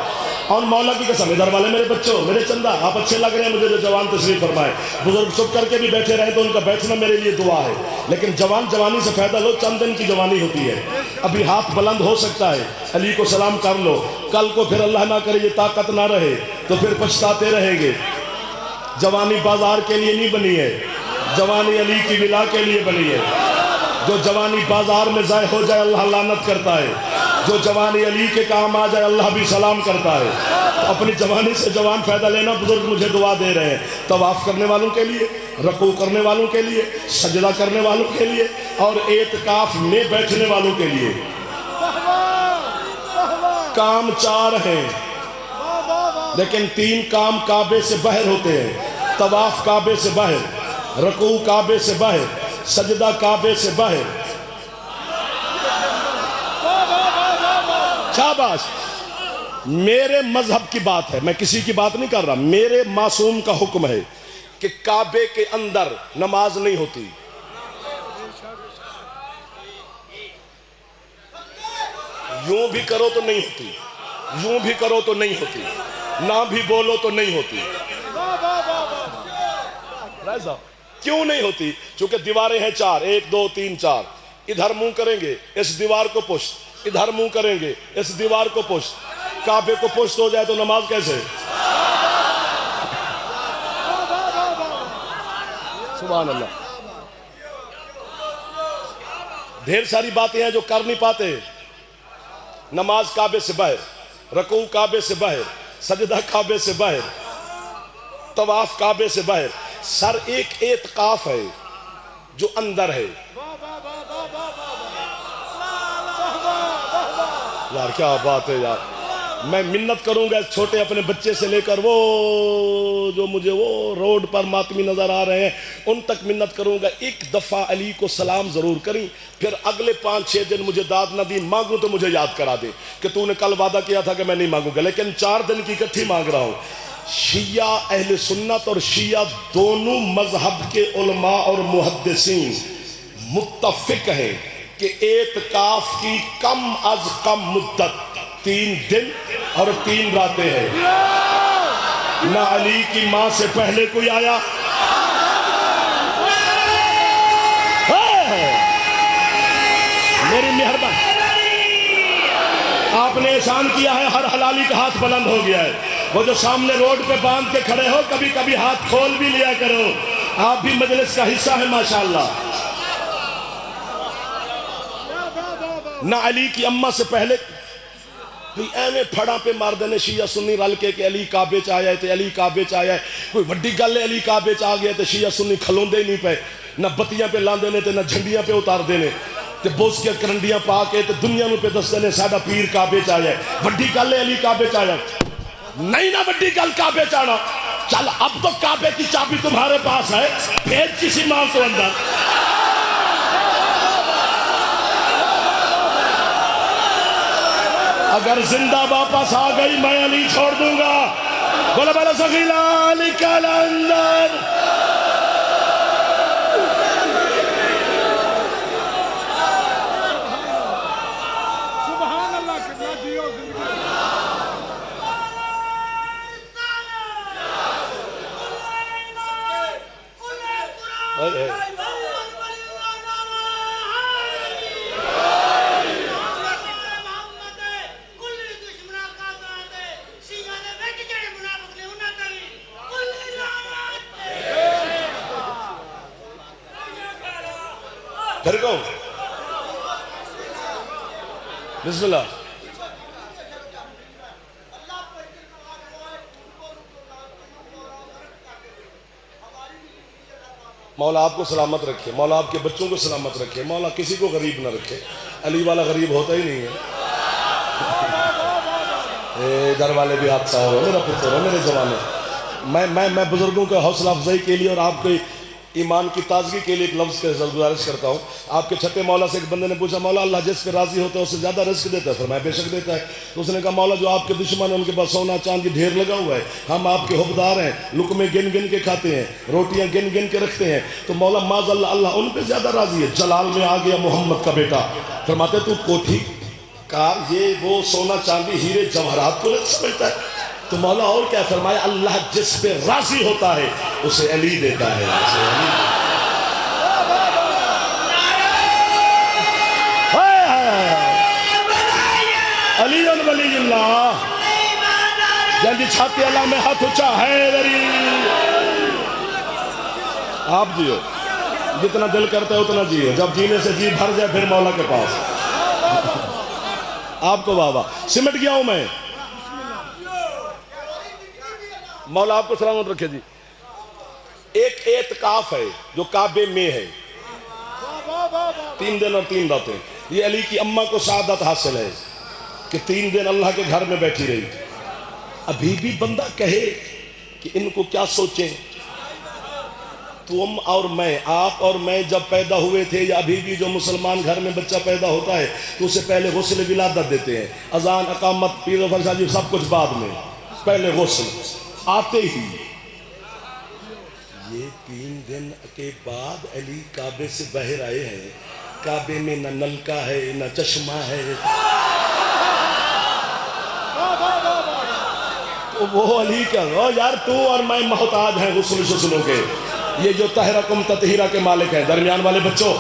اور مولا کی قسم ادھر والے میرے بچوں، میرے چندہ، آپ اچھے لگ رہے ہیں مجھے جو جوان تشریف فرمائے. بزرگ چپ کر کے بھی بیٹھے رہے تو ان کا بیٹھنا میرے لیے دعا ہے. لیکن جوانی سے فائدہ لو، چند دن کی جوانی ہوتی ہے. ابھی ہاتھ بلند ہو سکتا ہے، علی کو سلام کر لو. کل کو پھر اللہ نہ کرے یہ طاقت نہ رہے تو پھر پچھتاتے رہیں گے. جوانی بازار کے لیے نہیں بنی ہے، جوانی علی کی ولا کے لیے بنی ہے. جو جوانی بازار میں ضائع ہو جائے اللہ لعنت کرتا ہے، جو جوانی علی کے کام آ جائے اللہ بھی سلام کرتا ہے. اپنی جوانی سے جوان فائدہ لینا. بزرگ مجھے دعا دے رہے ہیں طواف کرنے والوں کے لیے، رکوع کرنے والوں کے لیے، سجدہ کرنے والوں کے لیے، اور اعتکاف میں بیٹھنے والوں کے لیے. کام 4 ہیں لیکن 3 کام کعبے سے باہر ہوتے ہیں. طواف کعبے سے باہر، رکوع کعبے سے باہر، سجدہ کعبے سے باہر. شاباش. میرے مذہب کی بات ہے، میں کسی کی بات نہیں کر رہا. میرے معصوم کا حکم ہے کہ کعبے کے اندر نماز نہیں ہوتی. یوں بھی کرو تو نہیں ہوتی، یوں بھی کرو تو نہیں ہوتی، نہ بھی بولو تو نہیں ہوتی. کیوں نہیں ہوتی؟ چونکہ دیواریں ہیں 4، 1 2 3 4. ادھر منہ کریں گے اس دیوار کو پشت، ادھر منہ کریں گے اس دیوار کو پشت. کعبے کو پشت ہو جائے تو نماز کیسے؟ سبحان اللہ. ڈھیر ساری باتیں ہیں جو کر نہیں پاتے. نماز کعبے سے باہر، رکوع کعبے سے باہر، سجدہ کعبے سے باہر، طواف کعبے سے باہر. سر ایک اعتکاف ہے جو اندر ہے. یار کیا بات ہے یار. میں منت کروں گا اس چھوٹے اپنے بچے سے لے کر وہ جو مجھے وہ روڈ پر ماتمی نظر آ رہے ہیں ان تک منت کروں گا. ایک دفعہ علی کو سلام ضرور کریں، پھر اگلے 5-6 دن مجھے داد نہ دی. مانگوں تو مجھے یاد کرا دے کہ تو نے کل وعدہ کیا تھا کہ میں نہیں مانگوں گا، لیکن 4 دن کی اکٹھی مانگ رہا ہوں. شیعہ اہل سنت اور شیعہ دونوں مذہب کے علماء اور محدثین متفق ہیں کہ اعتکاف کی کم از کم مدت 3 دن اور 3 راتیں ہیں. نہ علی کی ماں سے پہلے کوئی آیا، میری مہربانی، آپ نے احسان کیا ہے، ہر حلالی کا ہاتھ بلند ہو گیا ہے. وہ جو سامنے روڈ پہ باندھ کے کھڑے ہو کبھی کبھی ہاتھ کھول بھی لیا کرو، آپ بھی مجلس کا حصہ ہیں ماشاءاللہ. نہ علی کی اماں سے پہلے بھی ایویں پھڑاں پہ مار دینے شیعہ سنی رل کے کہ علی کعبے چ آیا ہے تے علی کعبے چ آیا ہے، کوئی وڈی گل ہے علی کعبے چ آ گیا تے شیعہ سنی کھلوندے ہی نہیں پے، نہ بتیاں پہ لاندے نے تے نہ جھنڈیاں پہ اتار دینے تے بوس کے کرنڈیاں پا کے تے دنیا نو پہ دستے نے ساڈا پیر کعبے چ آیا ہے، وڈی گل ہے علی کعبے چ آیا نہیں، نہ وڈی گل کعبے چ آنا، چل اب تو کعبے کی چابی تمہارے پاس ہے، بھیج کسی ماں کو اندر۔ اگر زندہ واپس آ گئی میں علی چھوڑ دوں گا، بولا بولا سخیلا علی کلندر۔ سبحان اللہ کتنا جیو پھر کہوں بسم اللہ۔ مولا آپ کو سلامت رکھے، مولا آپ کے بچوں کو سلامت رکھے، مولا کسی کو غریب نہ رکھے، علی والا غریب ہوتا ہی نہیں ہے۔ گھر والے بھی حادثہ ہو، میرا پتر ہو، میرے جوانے، میں بزرگوں کا حوصلہ افزائی کے لیے اور آپ کے ایمان کی تازگی کے لیے ایک لفظ کے گزارش کرتا ہوں۔ آپ کے چھٹے مولا سے ایک بندے نے پوچھا مولا اللہ جس پہ راضی ہوتا ہے اس سے زیادہ رزق دیتا ہے؟ فرمایا بے شک دیتا ہے۔ تو اس نے کہا مولا جو آپ کے دشمن ہیں ان کے پاس سونا چاندی ڈھیر لگا ہوا ہے، ہم آپ کے حبدار ہیں، لقمے گن گن کے کھاتے ہیں، روٹیاں گن گن کے رکھتے ہیں، تو مولا معاذ اللہ اللہ ان پہ زیادہ راضی ہے۔ جلال میں آ گیا محمد کا بیٹا، فرماتے تو کوٹھی کا یہ وہ سونا چاندی ہیرے جواہرات کو نہیں سمجھتا ہے؟ تو مولا اور کیا فرمایا اللہ جس پہ راضی ہوتا ہے اسے علی دیتا ہے، اسے علی۔ علی ولی اللہ جلدی چھاتی اللہ میں ہاتھ اچھا حیدری۔ آپ جیو جتنا دل کرتا ہے اتنا جیو، جب جینے سے جی بھر جائے پھر مولا کے پاس۔ آپ کو بابا سمٹ گیا ہوں میں، مولا آپ کو سلامت رکھے جی۔ ایک اعتکاف ہے جو کعبے میں ہے، 3 دن اور 3 راتیں، یہ علی کی اماں کو سعادت حاصل ہے کہ 3 دن اللہ کے گھر میں بیٹھی رہی۔ ابھی بھی بندہ کہے کہ ان کو کیا سوچیں، تم اور میں، آپ اور میں جب پیدا ہوئے تھے یا ابھی بھی جو مسلمان گھر میں بچہ پیدا ہوتا ہے تو اسے پہلے غسل ولادت دیتے ہیں، اذان اقامت پیر و فرشاد سب کچھ بعد میں، پہلے غسل آتے ہی۔ یہ 3 دن کے بعد علی کعبے سے باہر آئے ہیں، کعبے میں نہ نلکا ہے نہ چشمہ ہے، وہ علی کا یار تو اور میں محتاج ہیں غسل شسلوں کے، یہ جو طہرکم تطہیرہ کے مالک ہیں۔ درمیان والے بچوں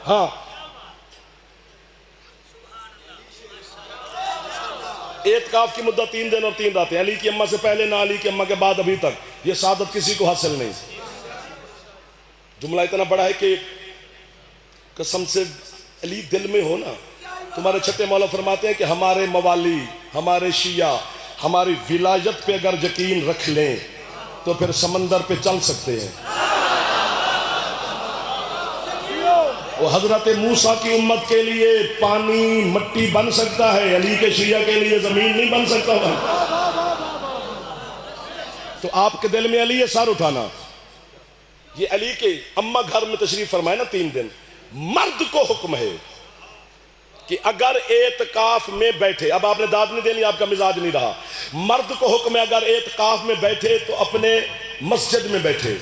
ہاں اعتکاف کی مدت 3 دن اور 3 راتیں، علی کی اماں سے پہلے نہ علی کی اماں کے بعد ابھی تک یہ سعادت کسی کو حاصل نہیں۔ جملہ اتنا بڑا ہے کہ قسم سے علی دل میں ہو نا، تمہارے چھٹے مولا فرماتے ہیں کہ ہمارے موالی، ہمارے شیعہ ہماری ولایت پہ اگر یقین رکھ لیں تو پھر سمندر پہ چل سکتے ہیں۔ وہ حضرت موسیٰ کی امت کے لیے پانی مٹی بن سکتا ہے، علی کے شیعہ کے لیے زمین نہیں بن سکتا۔ تو آپ کے دل میں علی ہے، سر اٹھانا۔ یہ علی کے اماں گھر میں تشریف فرمائے نا 3 دن، مرد کو حکم ہے کہ اگر اعتکاف میں بیٹھے، اب آپ نے داد نہیں دینی، آپ کا مزاج نہیں رہا، مرد کو حکم ہے اگر اعتکاف میں بیٹھے تو اپنے مسجد میں بیٹھے،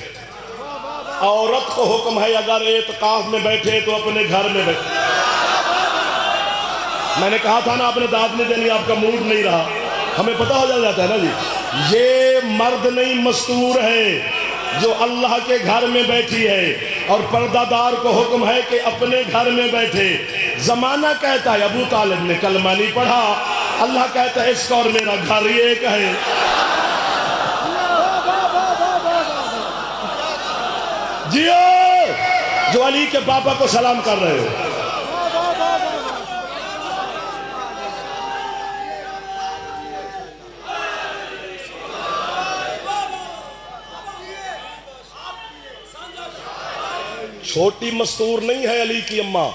عورت کو حکم ہے اگر اعتکاف میں بیٹھے تو اپنے گھر میں بیٹھے۔ میں نے کہا تھا نا آپ نے داد نہیں دینی، آپ کا موڈ نہیں رہا، ہمیں پتہ ہو جاتا ہے نا جی، یہ مرد نہیں مستور ہے جو اللہ کے گھر میں بیٹھی ہے، اور پردہ دار کو حکم ہے کہ اپنے گھر میں بیٹھے۔ زمانہ کہتا ہے ابو طالب نے کلمہ نہیں پڑھا، اللہ کہتا ہے اس کا اور میرا گھر ایک ہے۔ جیو جو علی کے پاپا کو سلام کر رہے ہو، چھوٹی مستور نہیں ہے علی کی اماں،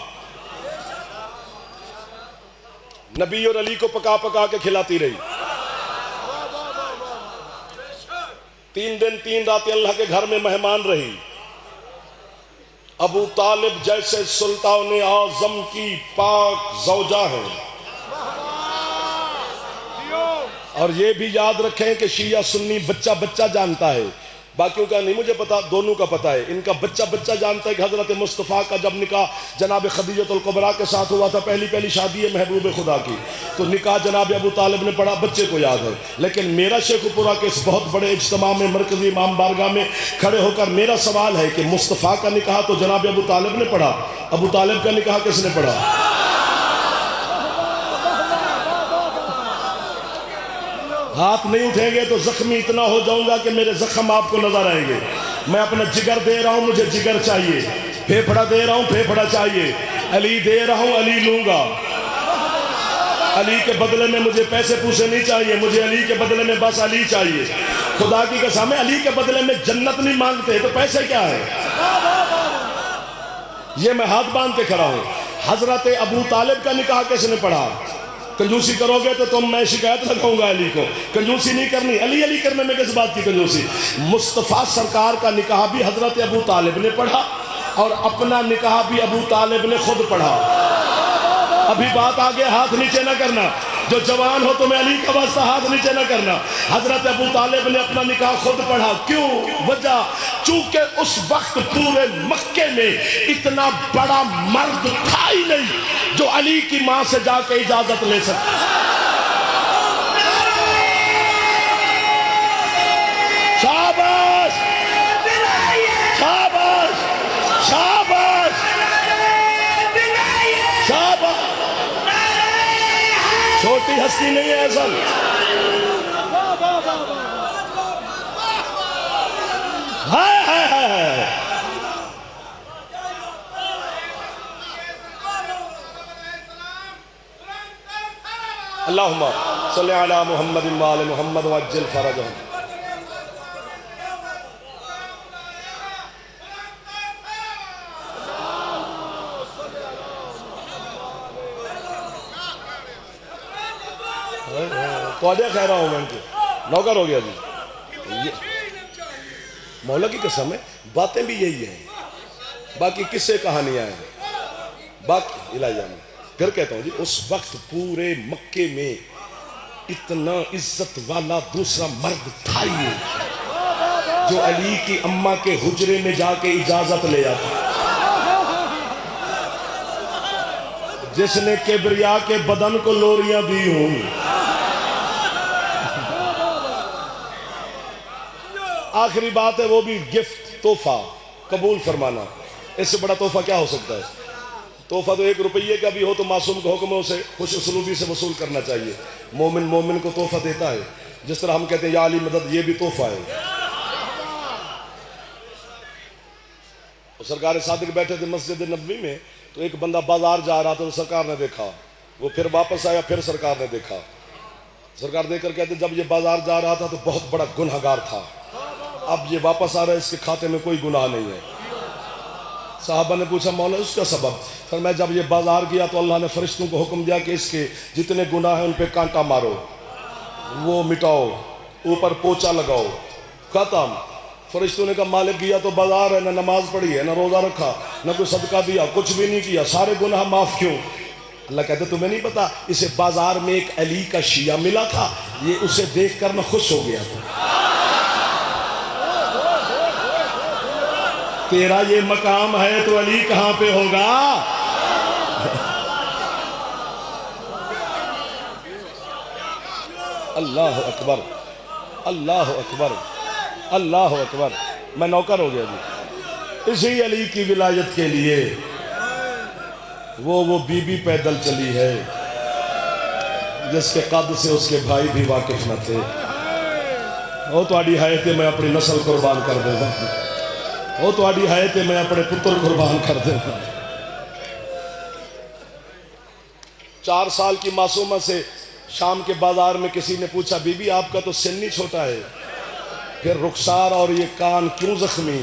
نبی اور علی کو پکا پکا کے کھلاتی رہی، 3 دن 3 راتیں اللہ کے گھر میں مہمان رہی۔ ابو طالب جیسے سلطان اعظم کی پاک زوجہ ہے۔ اور یہ بھی یاد رکھیں کہ شیعہ سنی بچہ بچہ جانتا ہے، باقیوں کا نہیں مجھے پتا، دونوں کا پتا ہے۔ ان کا بچہ بچہ جانتا ہے کہ حضرت مصطفیٰ کا جب نکاح جناب خدیجہ الکبریٰ کے ساتھ ہوا تھا، پہلی شادی ہے محبوب خدا کی، تو نکاح جناب ابو طالب نے پڑھا، بچے کو یاد ہے۔ لیکن میرا شیخ پورا کے اس بہت بڑے اجتماع میں مرکزی امام بارگاہ میں کھڑے ہو کر میرا سوال ہے کہ مصطفیٰ کا نکاح تو جناب ابو طالب نے پڑھا، ابو طالب کا نکاح کس نے پڑھا؟ ہاتھ نہیں اٹھیں گے تو زخمی اتنا ہو جاؤں گا کہ میرے زخم آپ کو نظر آئیں گے۔ میں اپنا جگر دے رہا ہوں، مجھے جگر چاہیے، پھیپھڑا دے رہا ہوں، پھیپھڑا چاہیے، علی دے رہا ہوں، علی لوں گا۔ علی کے بدلے میں مجھے پیسے پوسے نہیں چاہیے، مجھے علی کے بدلے میں بس علی چاہیے۔ خدا کی قسم ہے، علی کے بدلے میں جنت نہیں مانگتے تو پیسے کیا ہے؟ یہ میں ہاتھ باندھ کے کھڑا ہوں۔ حضرت ابو طالب کا نکاح کس نے پڑھا؟ کنجوسی کرو گے تو میں شکایت لگاؤں گا علی کو، کنجوسی نہیں کرنی۔ علی کرنے میں کس بات کی کنجوسی؟ مصطفیٰ سرکار کا نکاح بھی حضرت ابو طالب نے پڑھا اور اپنا نکاح بھی ابو طالب نے خود پڑھا۔ ابھی بات آگے، ہاتھ نیچے نہ کرنا، جو جوان ہو تو میں علی کا واسطہ ہاتھ نیچے نہ کرنا۔ حضرت ابو طالب نے اپنا نکاح خود پڑھا، کیوں؟ وجہ چونکہ اس وقت پورے مکے میں اتنا بڑا مرد تھا ہی نہیں جو علی کی ماں سے جا کے اجازت لے سکتا۔ شاباش شاباش شاباش شاباش، چھوٹی ہستی نہیں ہے اصل۔ اللہم صلی علی محمد وآل محمد وعجل فرجہم۔ تو آجے خیرہ ہوں میں ان کے نوکر ہو گیا جی۔ مولا کی قسم ہے، باتیں بھی یہی ہیں، باقی قصے کہانیاں ہیں، باقی الہیہ میں پھر کہتا ہوں جی، اس وقت پورے مکے میں اتنا عزت والا دوسرا مرد تھا ہی نہیں جو علی کی اماں کے حجرے میں جا کے اجازت لے آتا، جس نے کبریا کے بدن کو لوریاں دی ہوں۔ آخری بات ہے وہ بھی گفٹ، تحفہ قبول فرمانا۔ اس سے بڑا تحفہ کیا ہو سکتا ہے؟ تحفہ تو 1 روپیے کا بھی ہو تو معصوم کے حکموں سے خوش اسلوبی سے وصول کرنا چاہیے۔ مومن کو تحفہ دیتا ہے، جس طرح ہم کہتے ہیں یا علی مدد، یہ بھی تحفہ ہے۔ سرکار صادق بیٹھے تھے مسجد نبوی میں، تو ایک بندہ بازار جا رہا تھا تو سرکار نے دیکھا، وہ پھر واپس آیا، پھر سرکار نے دیکھا۔ سرکار دیکھ کر کہتے جب یہ بازار جا رہا تھا تو بہت بڑا گنہگار تھا، اب یہ واپس آ رہا ہے، اس کے کھاتے میں کوئی گناہ نہیں ہے۔ صحابہ نے پوچھا مولا اس کا سبب؟ فرمایا جب یہ بازار گیا تو اللہ نے فرشتوں کو حکم دیا کہ اس کے جتنے گناہ ہیں ان پہ کانٹا مارو، وہ مٹاؤ، اوپر پوچا لگاؤ، ختم۔ فرشتوں نے کہا مالک گیا تو بازار ہے، نہ نماز پڑھی ہے، نہ روزہ رکھا، نہ کوئی صدقہ دیا، کچھ بھی نہیں کیا، سارے گناہ معاف کیوں؟ اللہ کہتے تمہیں نہیں پتا اسے بازار میں ایک علی کا شیعہ ملا تھا، یہ اسے دیکھ کر میں خوش ہو گیا تھا۔ تیرا یہ مقام ہے تو علی کہاں پہ ہوگا؟ اللہ اکبر، اللہ اکبر، اللہ اکبر۔ میں نوکر ہو گیا جی۔ اسی علی کی ولایت کے لیے وہ بی بی پیدل چلی ہے جس کے قد سے اس کے بھائی بھی واقف نہ تھے۔ وہ تو آڈی ہے کہ میں اپنی نسل قربان کر دے گا، وہ تو آڈی ہے کہ میں اپنے پتر قربان کر دے گا۔ 4 سال کی معصومہ سے شام کے بازار میں کسی نے پوچھا بی بی آپ کا تو سن ہی چھوٹا ہے، پھر رخسار اور یہ کان کیوں زخمی؟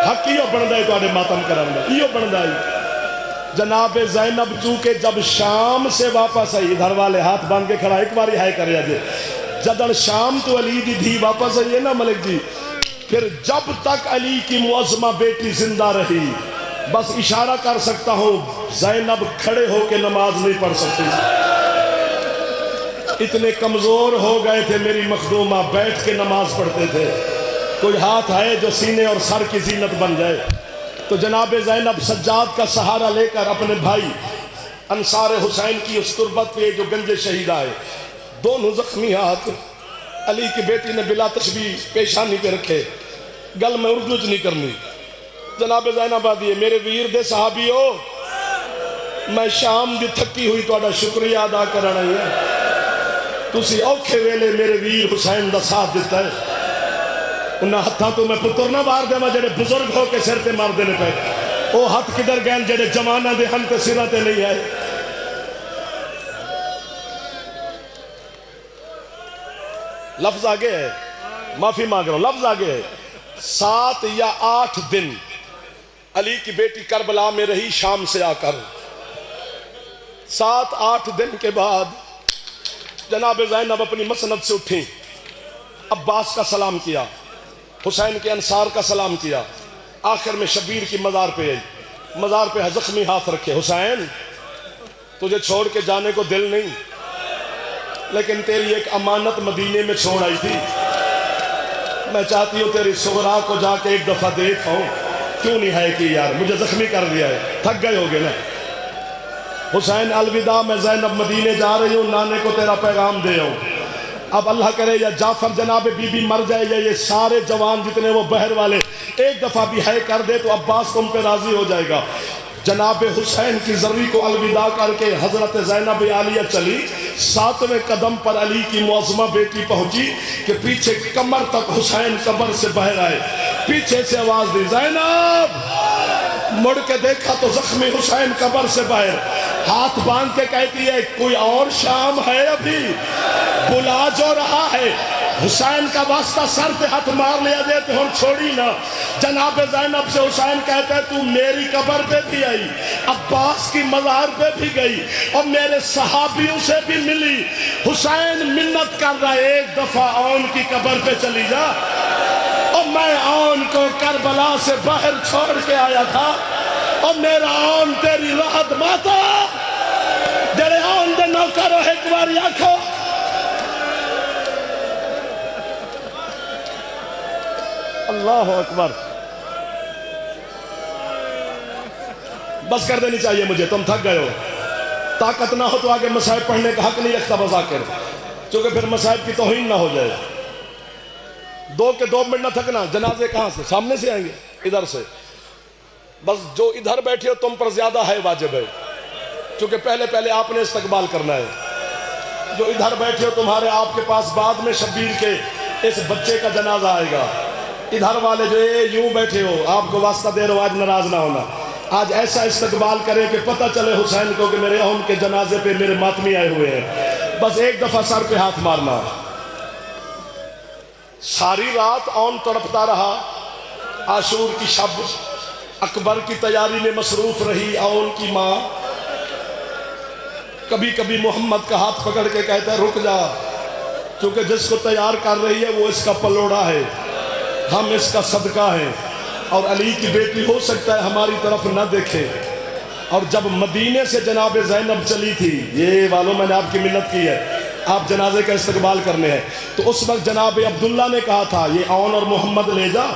حق یہ بنتا ہے تواڈے ماتم کرن دا، یہ بنتا ہے۔ جناب زینب چونکہ جب شام سے واپس آئی، ادھر والے ہاتھ باندھ کے کھڑا، ایک باری ہائے کرے جے، جدن شام تو علی دی دھی واپس آئی ہے نا ملک جی، پھر جب تک علی کی معظمہ بیٹی زندہ رہی، بس اشارہ کر سکتا ہوں زینب کھڑے ہو کے نماز نہیں پڑھ سکتی، اتنے کمزور ہو گئے تھے میری مخدومہ، بیٹھ کے نماز پڑھتے تھے۔ کوئی ہاتھ ہے جو سینے اور سر کی زینت بن جائے؟ تو جناب زینب سجاد کا سہارا لے کر اپنے بھائی انصار حسین کی اس تربت پہ جو گنج شہیدہ ہے، دونوں زخمی ہاتھ علی کی بیٹی نے بلا تشبیہ پیشانی پہ رکھے، گل میں اردو چ نہیں کرنی۔ جناب زینب آدھی ہے میرے ویر دے صحابی ہو، میں شام دی تھکی ہوئی تہاڈا شکریہ ادا کرنا ہے، تسی اوکھے ویلے میرے ویر حسین دا ساتھ دیتا ہے۔ انہاں ہتھاں تو میں پتر نہ مار دے جڑے بزرگ ہو کے سر تے مار دینے پہ، او ہتھ کدھر گئے جڑے جمانہ دے ہن تے سراں تے نہیں آئے۔ لفظ آگے ہے، معافی مانگ رہا ہوں، لفظ آگے ہے، 7 یا 8 دن علی کی بیٹی کربلا میں رہی شام سے آ کر۔ 7-8 دن کے بعد جناب زینب اپنی مسند سے اٹھیں، عباس کا سلام کیا، حسین کے انصار کا سلام کیا، آخر میں شبیر کی مزار پہ آئی، مزار پہ زخمی ہاتھ رکھے، حسین تجھے چھوڑ کے جانے کو دل نہیں، لیکن تیری ایک امانت مدینے میں چھوڑ آئی تھی، میں چاہتی ہوں تیری صغرا کو جا کے ایک دفعہ دیکھ آؤں، کیوں نہیں ہے کہ یار مجھے زخمی کر دیا ہے، تھک گئے ہوگے نا۔ حسین الوداع، میں زینب مدینے جا رہی ہوں، نانے کو تیرا پیغام دے آؤں۔ اب اللہ کرے یا جعفر جناب بی بی مر جائے یا یہ سارے جوان جتنے وہ بحر والے ایک دفعہ بھی ہے کر دے تو عباس تم پہ راضی ہو جائے گا۔ جناب حسین کی زری کو الوداع کر کے حضرت زینب عالیہ چلی، 7ویں قدم پر علی کی معظمہ بیٹی پہنچی کہ پیچھے کمر تک حسین قبر سے باہر آئے، پیچھے سے آواز دی زینب، مڑ کے دیکھا تو زخمی حسین قبر سے باہر، ہاتھ باندھ کے کہتی ہے کوئی اور شام ہے ابھی، بلا جو رہا ہے، حسین کا واسطہ سر پہ ہاتھ مار لیا دے تو ہم چھوڑی نہ۔ جناب زینب سے حسین کہتے ہیں تو میری قبر پہ بھی آئی، عباس کی مزار پہ بھی گئی اور میرے صحابیوں سے بھی ملی، حسین منت کر رہا ہے ایک دفعہ آن کی قبر پہ چلی جا، اور میں آن کو کربلا سے باہر چھوڑ کے آیا تھا، اور میرا آن تیری راحت ماتا جڑے آن دے نوکرو ایک باری آنکھو۔ اللہ اکبر، بس کر دینی چاہیے مجھے، تم تھک گئے ہو، طاقت نہ ہو تو آگے مصائب پڑھنے کا حق نہیں رکھتا بذاکر، چونکہ پھر مصائب کی توہین نہ ہو جائے۔ 2 کے 2 منٹ نہ تھکنا، جنازے کہاں سے؟ سامنے سے آئیں گے، ادھر سے، بس جو ادھر بیٹھے ہو تم پر زیادہ ہے واجب ہے، چونکہ پہلے آپ نے استقبال کرنا ہے، جو ادھر بیٹھے ہو تمہارے آپ کے پاس بعد میں شبیر کے اس بچے کا جنازہ آئے گا، ادھر والے جو یوں بیٹھے ہو آپ کو واسطہ دے رہے ہو، آج ناراض نہ ہونا، آج ایسا استقبال کرے کہ پتہ چلے حسین کو کہ میرے اہم کے جنازے پہ میرے ماتمی آئے ہوئے ہیں، بس ایک دفعہ سر پہ ہاتھ مارنا۔ ساری رات اون تڑپتا رہا، عاشور کی شب اکبر کی تیاری میں مصروف رہی اون کی ماں، کبھی کبھی محمد کا ہاتھ پکڑ کے کہتا ہے رک جا، کیونکہ جس کو تیار کر رہی ہے وہ اس کا پلوڑا ہے، ہم اس کا صدقہ ہیں، اور علی کی بیٹی ہو سکتا ہے ہماری طرف نہ دیکھے۔ اور جب مدینے سے جناب زینب چلی تھی، یہ والوں میں نے آپ کی منت کی ہے، آپ جنازے کا استقبال کرنے ہیں، تو اس وقت جناب عبداللہ نے کہا تھا یہ اون اور محمد لے جا،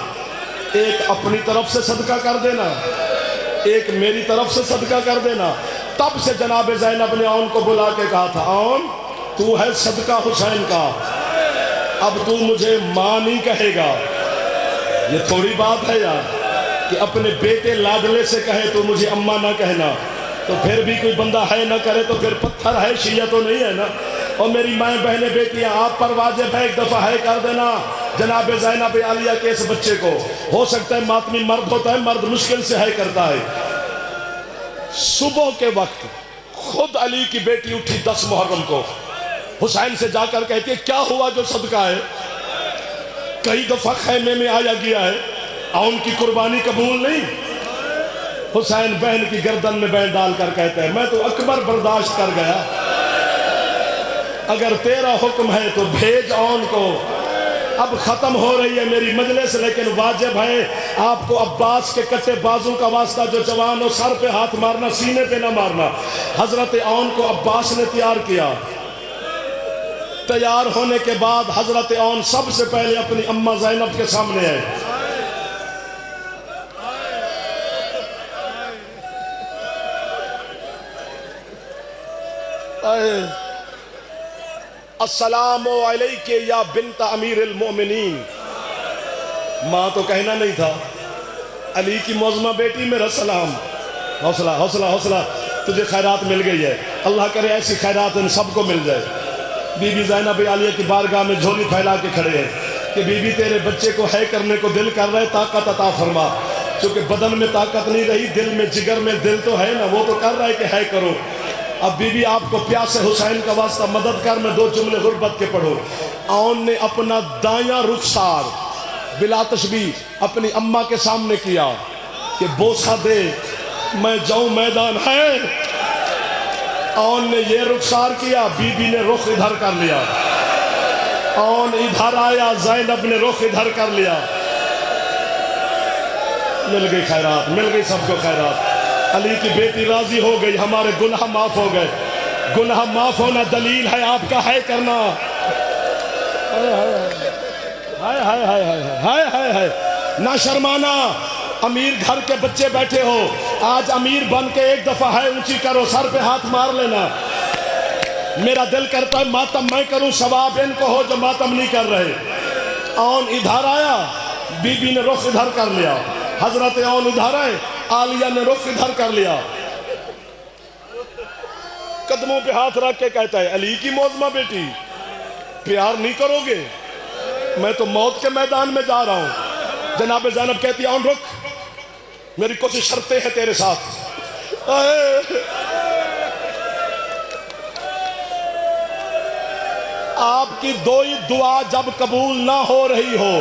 ایک اپنی طرف سے صدقہ کر دینا، ایک میری طرف سے صدقہ کر دینا۔ تب سے جناب زینب نے اون کو بلا کے کہا تھا اون تو ہے صدقہ حسین کا، اب تو مجھے ماں نہیں کہے گا۔ یہ تھوڑی بات ہے یار کہ اپنے بیٹے لاڈلے سے کہے تو مجھے اماں نہ کہنا، تو پھر بھی کوئی بندہ ہے نہ کرے تو پھر پتھر ہے، شیعہ تو نہیں ہے نا۔ اور میری مائیں بہنیں بیٹیاں آپ پر واجب ہے ایک دفعہ ہے کر دینا جناب زینب عالیہ کے اس بچے کو، ہو سکتا ہے ماتمی مرد ہوتا ہے، مرد مشکل سے ہے کرتا ہے۔ صبح کے وقت خود علی کی بیٹی اٹھی 10 محرم کو، حسین سے جا کر کہتی ہے کیا ہوا جو صدقہ ہے؟ کئی دفعہ خیمے میں آیا گیا ہے، ان کی قربانی قبول نہیں؟ حسین بہن کی گردن میں بہن ڈال کر کہتے ہیں میں تو اکبر برداشت کر گیا، اگر تیرا حکم ہے تو بھیج اون کو، اب ختم ہو رہی ہے میری مجلس، لیکن واجب ہے آپ کو عباس کے کٹے بازو کا واسطہ، جو جوان ہو سر پہ ہاتھ مارنا، سینے پہ نہ مارنا۔ حضرت اون کو عباس نے تیار کیا، تیار ہونے کے بعد حضرت اون سب سے پہلے اپنی اماں زینب کے سامنے آئے۔ السلام علیکہ یا بنت امیر المؤمنین۔ ماں تو کہنا نہیں تھا، علی کی معظمہ بیٹی میرا سلام۔ حوصلہ حوصلہ حوصلہ، تجھے خیرات مل گئی ہے، اللہ کرے ایسی خیرات ان سب کو مل جائے۔ بی بی زینب عالیہ کی بارگاہ میں جھولی پھیلا کے کھڑے ہیں کہ بی بی تیرے بچے کو ہے کرنے کو دل کر رہے، طاقت عطا فرما۔ چونکہ بدن میں طاقت نہیں رہی، دل میں جگر میں دل تو ہے نا، وہ تو کر رہا ہے کہ ہے کرو۔ اب بی بی آپ کو پیاسے حسین کا واسطہ مدد کر، میں 2 جملے غربت کے پڑھو۔ اون نے اپنا دایاں رخسار بلا تشبیہ اپنی اماں کے سامنے کیا کہ بوسہ دے میں جاؤں میدان ہے۔ اون نے یہ رخسار کیا، بی بی نے رخ ادھر کر لیا۔ اون ادھر آیا، زینب نے رخ ادھر کر لیا۔ مل گئی خیرات، مل گئی سب کو خیرات۔ علی کی بیٹی راضی ہو گئی، ہمارے گناہ معاف ہو گئے۔ گناہ معاف ہونا دلیل ہے آپ کا ہے کرنا۔ ہائے ہائے ہائے ہائے ہائے ہائے، نہ شرمانا۔ امیر گھر کے بچے بیٹھے ہو، آج امیر بن کے ایک دفعہ ہے اونچی کرو، سر پہ ہاتھ مار لینا۔ میرا دل کرتا ہے ماتم میں کروں، ثواب ان کو ہو جو ماتم نہیں کر رہے۔ اون ادھر آیا، بی بی نے رخ ادھر کر لیا۔ حضرت اون ادھر آئے، عالیہ نے رخ ادھر کر لیا۔ قدموں پہ ہاتھ رکھ کے کہتا ہے علی کی معظمہ بیٹی پیار نہیں کرو گے؟ میں تو موت کے میدان میں جا رہا ہوں۔ جناب زینب کہتی ہے اون رک، میری کچھ شرطیں ہیں تیرے ساتھ۔ آپ کی دوئی دعا جب قبول نہ ہو رہی ہو،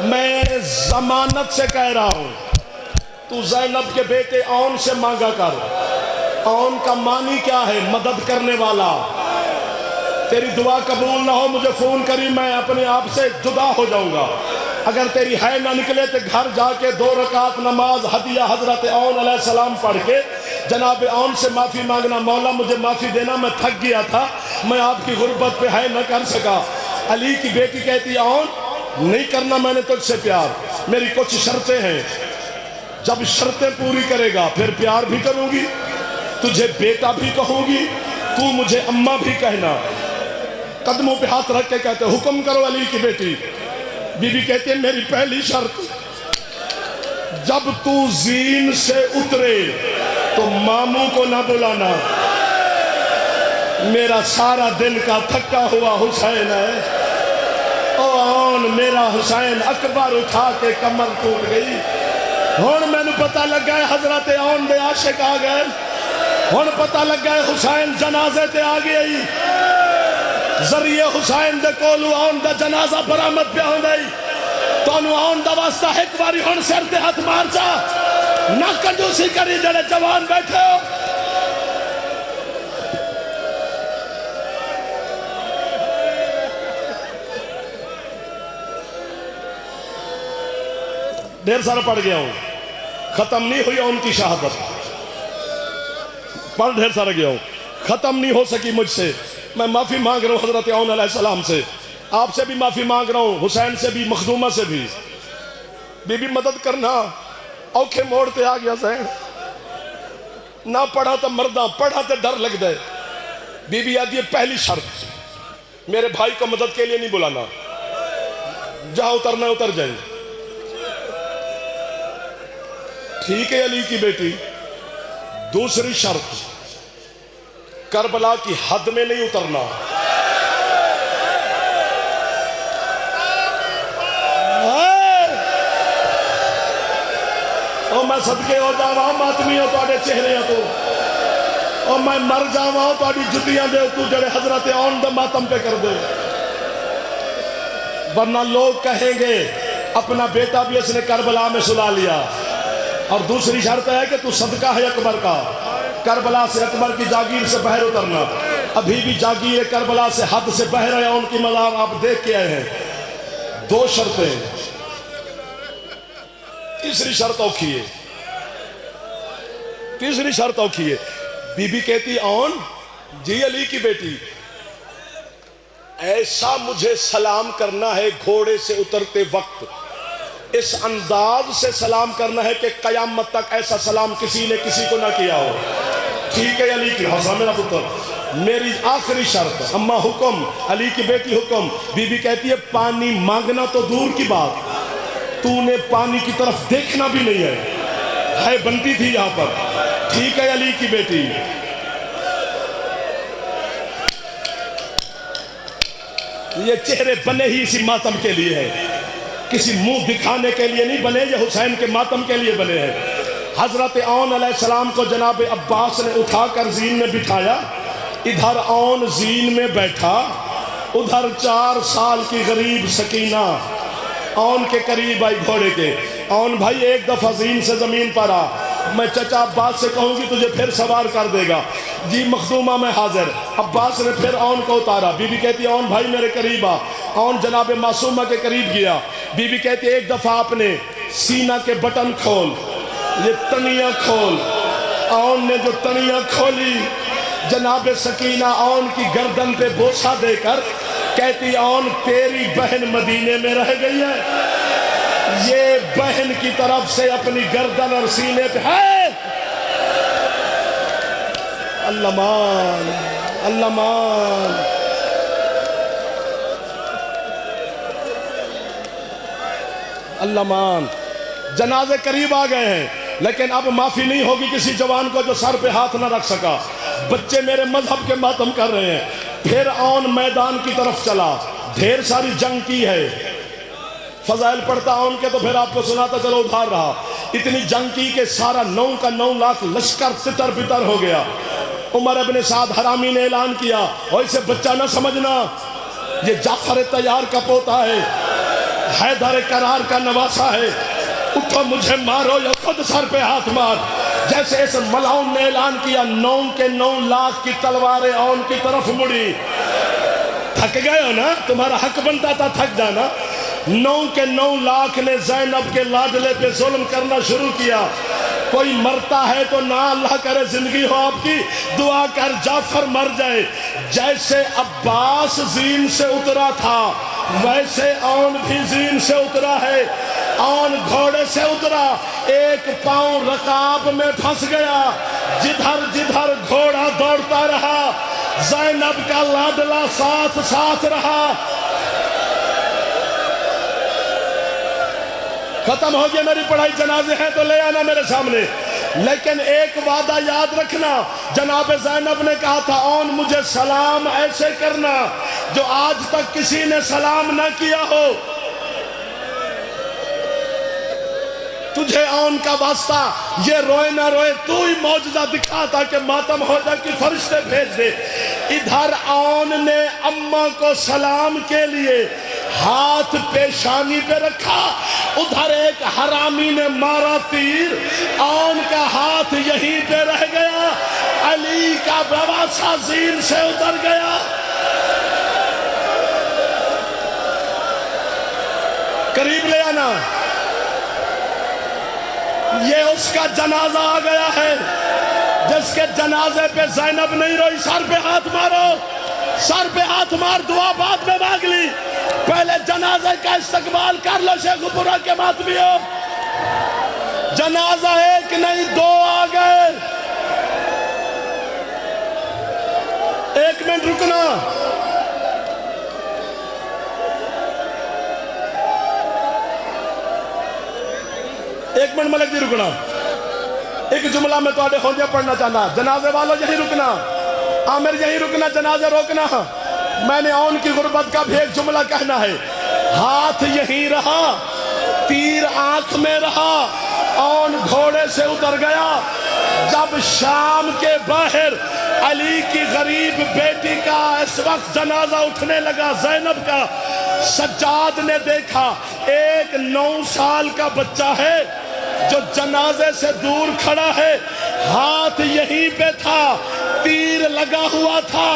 میں ضمانت سے کہہ رہا ہوں تو زینب کے بیٹے اون سے مانگا کر۔ اون کا معنی کیا ہے؟ مدد کرنے والا۔ تیری دعا قبول نہ ہو، مجھے فون کری، میں اپنے آپ سے جدا ہو جاؤں گا۔ اگر تیری ہے نہ نکلے تو گھر جا کے 2 رکعت نماز ہدیہ حضرت اون علیہ السلام پڑھ کے جناب اون سے معافی مانگنا، مولا مجھے معافی دینا، میں تھک گیا تھا، میں آپ کی غربت پہ ہے نہ کر سکا۔ علی کی بیٹی کہتی ہے اون نہیں کرنا میں نے تجھ سے پیار، میری کچھ شرطیں ہیں، جب شرطیں پوری کرے گا پھر پیار بھی کروں گی، تجھے بیٹا بھی کہوں گی، تو مجھے اماں بھی کہنا۔ قدموں پہ ہاتھ رکھ کے کہتے حکم کرو علی کی بیٹی۔ بی بی کہتی ہے میری پہلی شرط، جب تو زین سے اترے تو ماموں کو نہ بلانا، میرا سارا دل کا تھکا ہوا حسین ہے۔ او اون میرا حسین، اکبر اٹھا کے کمر ٹوٹ گئی۔ ہون میں نے پتہ لگا ہے حضرت اون دے عاشق آ گئے، ہون پتہ لگا ہے حسین جنازے تے آ گئی، ذریعے حسین دے کولو اون دا جنازہ برآمد پہ ہوں گئی۔ تو انہوں اون دا واسطہ ایک باری ہون سر تے ہاتھ مار جا، نہ کنجوسی کری جڑے جوان بیٹھے ہو۔ ڈھیر سارا پڑھ گیا ہوں، ختم نہیں ہوئی ان کی شہادت، پڑھ ڈھیر سارا گیا ہوں، ختم نہیں ہو سکی مجھ سے۔ میں معافی مانگ رہا ہوں حضرت اون علیہ السلام سے، آپ سے بھی معافی مانگ رہا ہوں، حسین سے بھی، مخدومہ سے بھی۔ بی بی مدد کرنا، اوکھے موڑتے آ گیا زین، نہ پڑھا تو مردہ، پڑھا تو ڈر لگ دے۔ بی بی آدھی پہلی شرط، میرے بھائی کو مدد کے لیے نہیں بلانا، جہاں اترنا اتر جائیں۔ ٹھیک ہے علی کی بیٹی، دوسری شرط، کربلا کی حد میں نہیں اترنا۔ اور میں صدقے ہو جاواں ماتمیوں تواڈے چہریاں تو، اور میں مر جاواں تواڈی جتیاں دے تو جڑے حضرت اون دے ماتم پہ کر دے، ورنہ لوگ کہیں گے اپنا بیٹا بھی اس نے کربلا میں سلا لیا، اور دوسری شرط ہے کہ تو صدقہ ہے اکبر کا، کربلا سے اکبر کی جاگیر سے باہر اترنا۔ ابھی بھی جاگیر کربلا سے حد سے باہر ہے، ان کی مزار آپ دیکھ کے آئے ہیں۔ دو شرطیں، تیسری شرط اوکھی ہے، تیسری شرط اوکھی ہے۔ بی بی کہتی آن جی علی کی بیٹی، ایسا مجھے سلام کرنا ہے گھوڑے سے اترتے وقت، اس انداز سے سلام کرنا ہے کہ قیامت تک ایسا سلام کسی نے کسی کو نہ کیا ہو۔ ٹھیک ہے علی کی حسن میرا پتر، میری آخری شرط، اماں حکم، علی کی بیٹی حکم۔ بی بی کہتی ہے پانی مانگنا تو دور کی بات، تو نے پانی کی طرف دیکھنا بھی نہیں ہے بنتی تھی یہاں پر۔ ٹھیک ہے علی کی بیٹی، یہ چہرے بنے ہی اسی ماتم کے لیے ہے، کسی منہ دکھانے کے لیے نہیں بنے، یہ حسین کے ماتم کے لیے بنے ہیں۔ حضرت اون علیہ السلام کو جناب عباس نے اٹھا کر زین میں بٹھایا، ادھر اون زین میں بیٹھا، ادھر 4 سال کی غریب سکینہ اون کے قریب آئی گھوڑے کے۔ اون بھائی ایک دفعہ زین سے زمین پر آ، میں چچا عباس سے کہوں گی تجھے پھر سوار کر دے گا۔ جی مخدومہ میں حاضر۔ عباس نے پھر اون کو اتارا۔ بی بی کہتی اون بھائی میرے قریب آ۔ اون جناب معصومہ کے قریب گیا۔ بی بی کہتی ایک دفعہ آپ نے سینہ کے بٹن کھول، یہ تنیاں کھول۔ اون نے جو تنیاں کھولی، جناب سکینہ اون کی گردن پہ بوسہ دے کر کہتی اون تیری بہن مدینے میں رہ گئی ہے، یہ بہن کی طرف سے اپنی گردن اور سینے پہ ہے۔ اللہ مان، اللہ مان۔ اللہ مان۔ جنازے قریب آ گئے ہیں، لیکن اب معافی نہیں ہوگی کسی جوان کو جو سر پہ ہاتھ نہ رکھ سکا۔ بچے میرے مذہب کے ماتم کر رہے ہیں۔ پھر اون میدان کی طرف چلا، ڈھیر ساری جنگ کی ہے، فضائل پڑھتا اون کے تو پھر آپ کو سناتا چلو ادھار رہا۔ اتنی جنگ کی کہ سارا 9 کا 9 لاکھ لشکر تتر بتر ہو گیا۔ عمر ابن سعد حرامی نے اعلان کیا، اور اسے بچہ نہ سمجھنا، یہ جعفر طیار کا پوتا ہے، حیدر کرار کا نواسا ہے، اٹھو مجھے مارو یا خود سر پہ ہاتھ مار۔ جیسے اس ملاؤن نے اعلان کیا، 9 کے 9 لاکھ کی تلواریں اون کی طرف مڑی۔ تھک گئے ہو نا، تمہارا حق بنتا تھا تھک جانا۔ 9 کے 9 لاکھ نے زینب کے لاڈلے پہ ظلم کرنا شروع کیا۔ کوئی مرتا ہے تو نہ اللہ کرے زندگی ہو آپ کی، دعا کر جعفر مر جائے۔ جیسے عباس زین سے اترا تھا، ویسے اون بھی زین سے اترا ہے۔ اون گھوڑے سے اترا، ایک پاؤں رکاب میں پھنس گیا، جدھر جدھر گھوڑا دوڑتا رہا، زینب کا لاڈلا ساتھ ساتھ رہا۔ ختم ہو گیا میری پڑھائی، جنازے ہیں تو لے آنا میرے سامنے۔ لیکن ایک وعدہ یاد رکھنا، جناب زینب نے کہا تھا اون مجھے سلام ایسے کرنا جو آج تک کسی نے سلام نہ کیا ہو۔ تجھے اون کا واسطہ، یہ روئے نہ روئے، تو ہی معجزہ دکھا تھا کہ ماتم ہو جائے کہ فرشتے بھیج دے۔ ادھر اون نے اماں کو سلام کے لیے ہاتھ پیشانی پہ رکھا، ادھر ایک حرامی نے مارا تیر، اون کا ہاتھ یہیں پہ رہ گیا، علی کا بواسہ زین سے اتر گیا۔ قریب لے آنا، یہ اس کا جنازہ آ گیا ہے جس کے جنازے پہ زینب نہیں روئی۔ سر پہ ہاتھ مارو، سر پہ ہاتھ مار، دعا بعد میں مانگ لی، پہلے جنازے کا استقبال کر لو۔ شیخ پورہ کے ماتمیوں، جنازہ ایک نہیں 2 آ گئے۔ 1 منٹ رکنا، ایک منٹ ملک جی رکنا۔ ایک جملہ میں تواڈے ہوندے پڑھنا چاہنا، جنازے والوں یہی رکنا، عامر یہی رکنا، جنازے روکنا۔ میں نے اون کی غربت کا بھی ایک جملہ کہنا ہے۔ ہاتھ یہیں رہا، تیر آنکھ میں رہا، اون گھوڑے سے اتر گیا۔ جب شام کے باہر علی کی غریب بیٹی کا اس وقت جنازہ اٹھنے لگا، زینب کا، سجاد نے دیکھا ایک 9 سال کا بچہ ہے جو جنازے سے دور کھڑا ہے، ہاتھ یہیں پہ تھا، تیر لگا ہوا تھا۔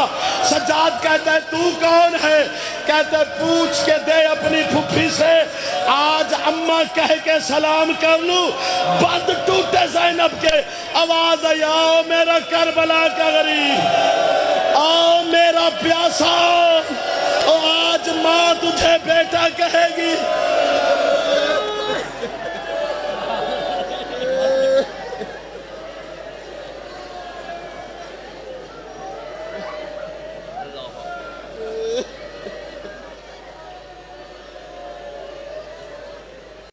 سجاد کہتا ہے تو کون ہے؟ کہتا ہے پوچھ کے دے اپنی پھپھی سے، آج اماں کہہ کے سلام کر لوں۔ بند ٹوٹے زینب کے، آواز آئی آؤ میرا کربلا کا غریب، آؤ میرا پیاسا، آج ماں تجھے بیٹا کہے گی۔